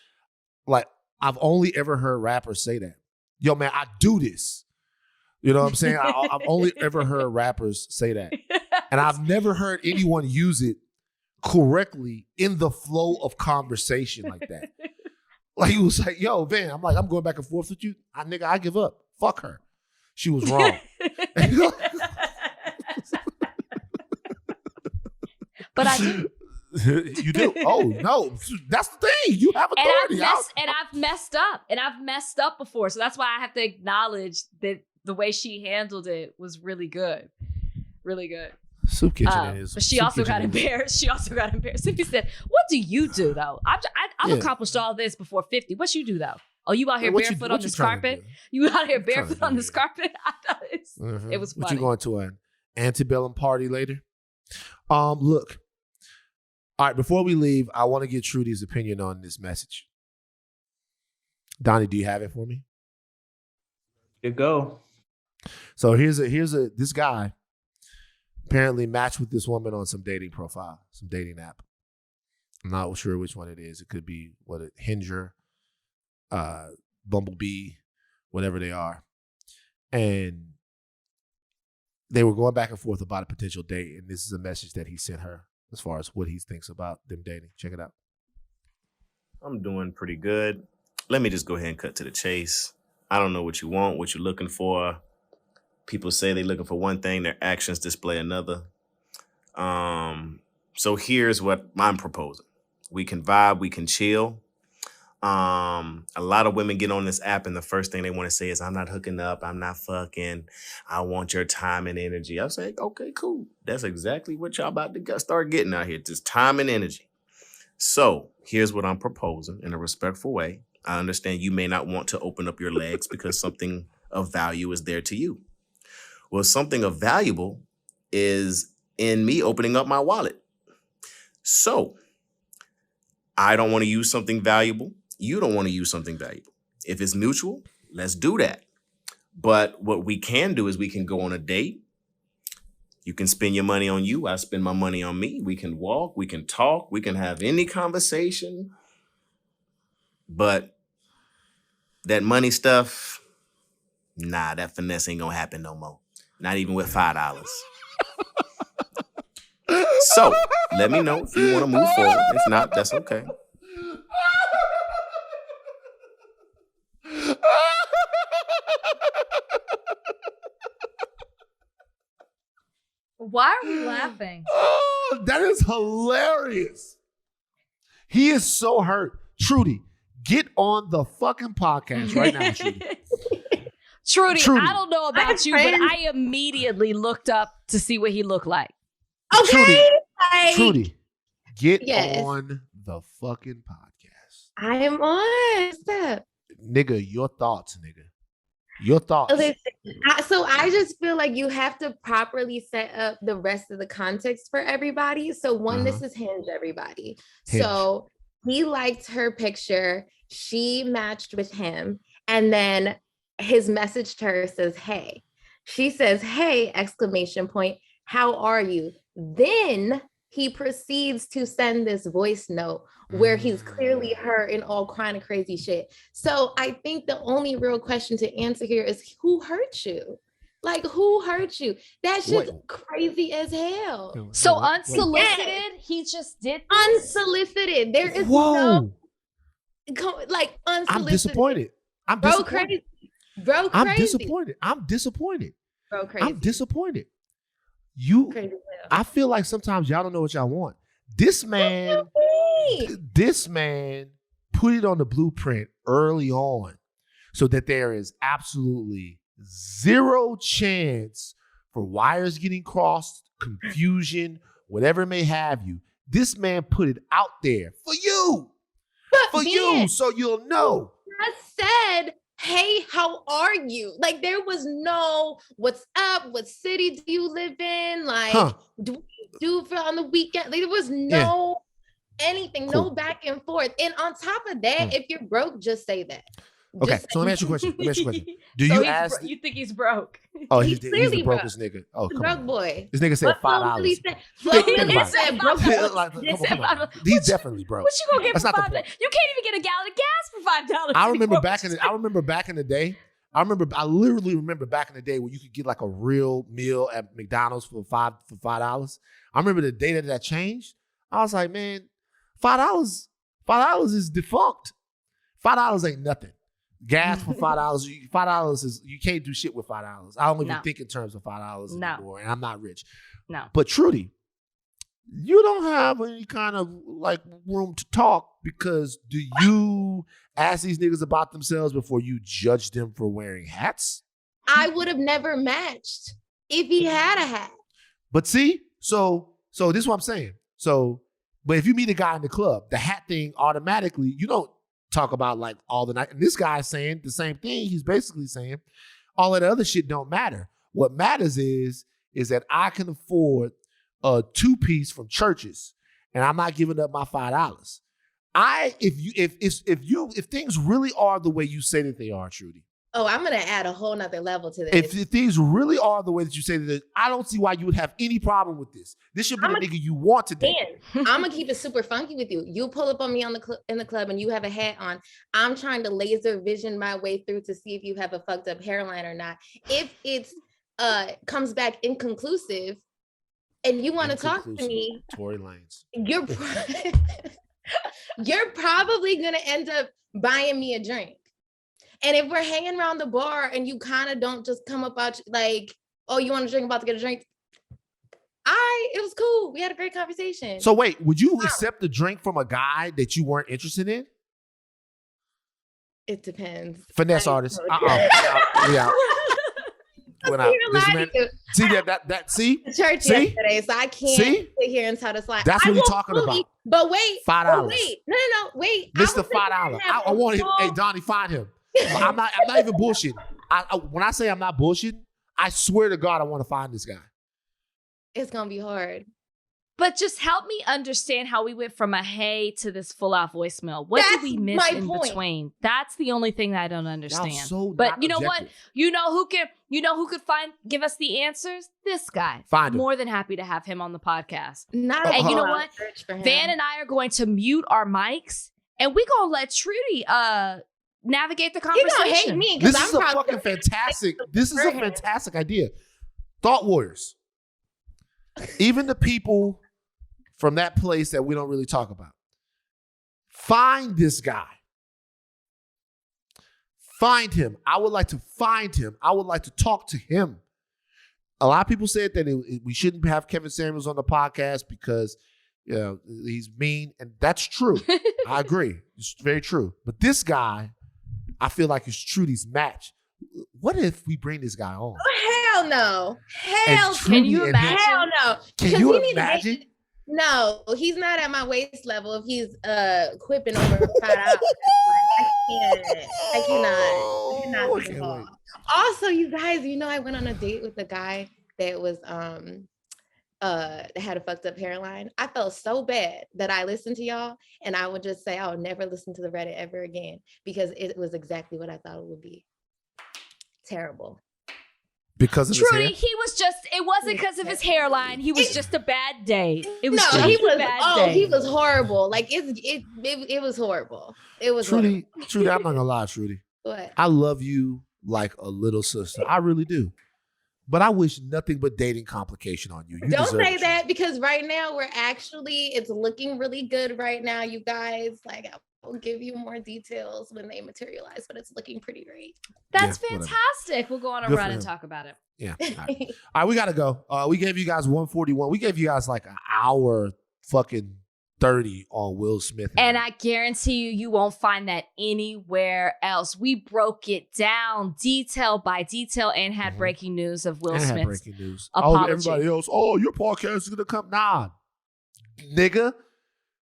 like, I've only ever heard rappers say that. Yo, man, I do this. You know what I'm saying? I've only ever heard rappers say that, and I've never heard anyone use it correctly in the flow of conversation like that. Like, he was like, "Yo, man," I'm like, "I'm going back and forth with you, nigga. I give up. Fuck her." She was wrong. But I do. You do? Oh, no. That's the thing. You have authority. And I've messed up. And I've messed up before. So that's why I have to acknowledge that the way she handled it was really good. Really good. Soup kitchen is. But she also got embarrassed. Tiffany said, what do you do, though? I've accomplished all this before 50. What you do, though? Oh, you out here barefoot on this carpet? You out here barefoot on this carpet? I thought it was funny. What, you going to an antebellum party later? Look. All right, before we leave, I want to get Trudy's opinion on this message. Donnie, do you have it for me? You go. So here's this guy apparently matched with this woman on some dating profile, some dating app. I'm not sure which one it is. It could be Hinger, Bumblebee, whatever they are. And they were going back and forth about a potential date, and this is a message that he sent her as far as what he thinks about them dating. Check it out. I'm doing pretty good. Let me just go ahead and cut to the chase. I don't know what you want, what you're looking for. People say they're looking for one thing, their actions display another. So here's what I'm proposing. We can vibe, we can chill. A lot of women get on this app and the first thing they want to say is, I'm not hooking up, I'm not fucking, I want your time and energy. I say, okay, cool. That's exactly what y'all about to start getting out here, just time and energy. So here's what I'm proposing in a respectful way. I understand you may not want to open up your legs because something of value is there to you. Well, something of valuable is in me opening up my wallet. So I don't want to use something valuable. You don't want to use something valuable. If it's mutual, let's do that. But what we can do is we can go on a date. You can spend your money on you. I spend my money on me. We can walk. We can talk. We can have any conversation. But that money stuff, nah, that finesse ain't gonna happen no more. Not even with $5. So let me know if you want to move forward. If not, that's okay. Why are we laughing? Oh, that is hilarious. He is so hurt. Trudy, get on the fucking podcast right now, Trudy. Trudy, I don't know about you, but I immediately looked up to see what he looked like. Okay. Trudy, get on the fucking podcast. I am on. What's up? Nigga, your thoughts, nigga. Your thoughts. Listen, so I just feel like you have to properly set up the rest of the context for everybody. So this is Hinge, everybody. Hinge. So he liked her picture. She matched with him. And then his message to her says, hey. She says, hey, ! How are you? Then he proceeds to send this voice note where he's clearly hurt and all crying and crazy shit. So I think the only real question to answer here is who hurt you? Like, who hurt you? That shit's crazy as hell. So unsolicited, he just did this? Unsolicited. There is no, like, unsolicited. I'm disappointed. Bro, crazy. Bro, crazy. I'm disappointed. Bro, crazy. I'm disappointed. Crazy. I feel like sometimes y'all don't know what y'all want. This man put it on the blueprint early on so that there is absolutely zero chance for wires getting crossed, confusion, whatever may have you. This man put it out there for you. So you'll know. I said, hey, how are you? Like, there was no, what's up? What city do you live in? Like, do we do for on the weekend? Like, there was no anything, no back and forth. And on top of that, if you're broke, just say that. Okay, so let me ask you a question. Do so you ask? You think he's broke? Oh, he's the brokest nigga. Oh, come broke on. Boy. This nigga said $5. He's definitely broke. What you gonna get for $5? You can't even get a gallon of gas for $5. I remember back in the day. I literally remember back in the day when you could get like a real meal at McDonald's for $5. I remember the day that changed. I was like, man, $5 is defunct. $5 ain't nothing. Gas for $5. $5 is, you can't do shit with $5. I don't even think in terms of $5 anymore, and I'm not rich. No. But Trudy, you don't have any kind of like room to talk because do you ask these niggas about themselves before you judge them for wearing hats? I would have never matched if he had a hat. But see, so this is what I'm saying. But if you meet a guy in the club, the hat thing automatically, you don't talk about like all the night. And this guy's saying the same thing. He's basically saying all of the other shit don't matter. What matters is that I can afford a 2-piece from Church's and I'm not giving up my $5. If things really are the way you say that they are, Trudy. Oh, I'm gonna add a whole nother level to this. If things really are the way that you say that, I don't see why you would have any problem with this. This should be the nigga you want to date. I'm gonna keep it super funky with you. You pull up on me in the club and you have a hat on. I'm trying to laser vision my way through to see if you have a fucked up hairline or not. If it's comes back inconclusive and you want to talk to me, Tory Lanez, you're probably gonna end up buying me a drink. And if we're hanging around the bar and you kind of don't just come up out like, oh, you want a drink, about to get a drink? It was cool. We had a great conversation. So wait, would you accept a drink from a guy that you weren't interested in? It depends. Finesse artist. Yeah. See that see? Church yesterday, so I can't sit here and tell this lie. That's what you're talking about. But wait, $5. Wait. Mr. $5. I want him. Hey, Donnie, find him. I'm not even bullshitting. When I say I'm not bullshitting, I swear to God I want to find this guy. It's gonna be hard. But just help me understand how we went from a hey to this full-out voicemail. What did we miss in between? That's the only thing that I don't understand. But you know what? You know who could give us the answers? This guy. Find him. More than happy to have him on the podcast. And you know what? Van and I are going to mute our mics and we're gonna let Trudy navigate the conversation. You're gonna hate me because This is a fantastic idea. Thought warriors. Even the people from that place that we don't really talk about. Find this guy. Find him. I would like to find him. I would like to talk to him. A lot of people said that we shouldn't have Kevin Samuels on the podcast because he's mean, and that's true. I agree. It's very true. But this guy, I feel like it's Trudy's match. what if we bring this guy on? Oh, hell no. Hell, can you imagine? Hell no. Can you imagine? No, he's not at my waist level if he's quipping over 5 hours. I cannot. Also, you guys, I went on a date with a guy that was that had a fucked up hairline. I felt so bad that I listened to y'all, and I would just say I'll never listen to the Reddit ever again because it was exactly what I thought it would be. Terrible. Because of Trudy, his hair? It wasn't because of his hairline. He was just a bad day. It was he was a bad day. He was horrible. Like it was horrible. It was Trudy, I'm not gonna lie, Trudy. What? I love you like a little sister. I really do. But I wish nothing but dating complication on you. Don't say that because right now it's looking really good right now, you guys. Like I'll give you more details when they materialize, but it's looking pretty great. That's fantastic. Whatever. We'll go on a run and talk about it. Yeah. All right, we gotta go. We gave you guys 141. We gave you guys like an hour fucking 30 on Will Smith. And I guarantee you won't find that anywhere else. We broke it down detail by detail and had breaking news of Will Smith's breaking news. apology. Everybody else, your podcast is gonna come. Nah, nigga.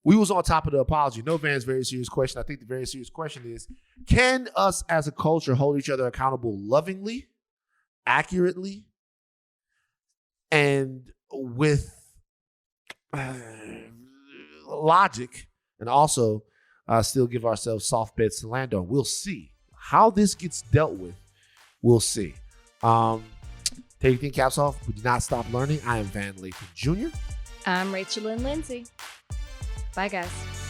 We was on top of the apology. No Van's very serious question. I think the very serious question is, can us as a culture hold each other accountable lovingly, accurately, and with logic, and also still give ourselves soft beds to land on? We'll see. How this gets dealt with, we'll see. Taking caps off, we do not stop learning. I am Van Lathan Jr. I'm Rachel Lindsay. Bye, guys.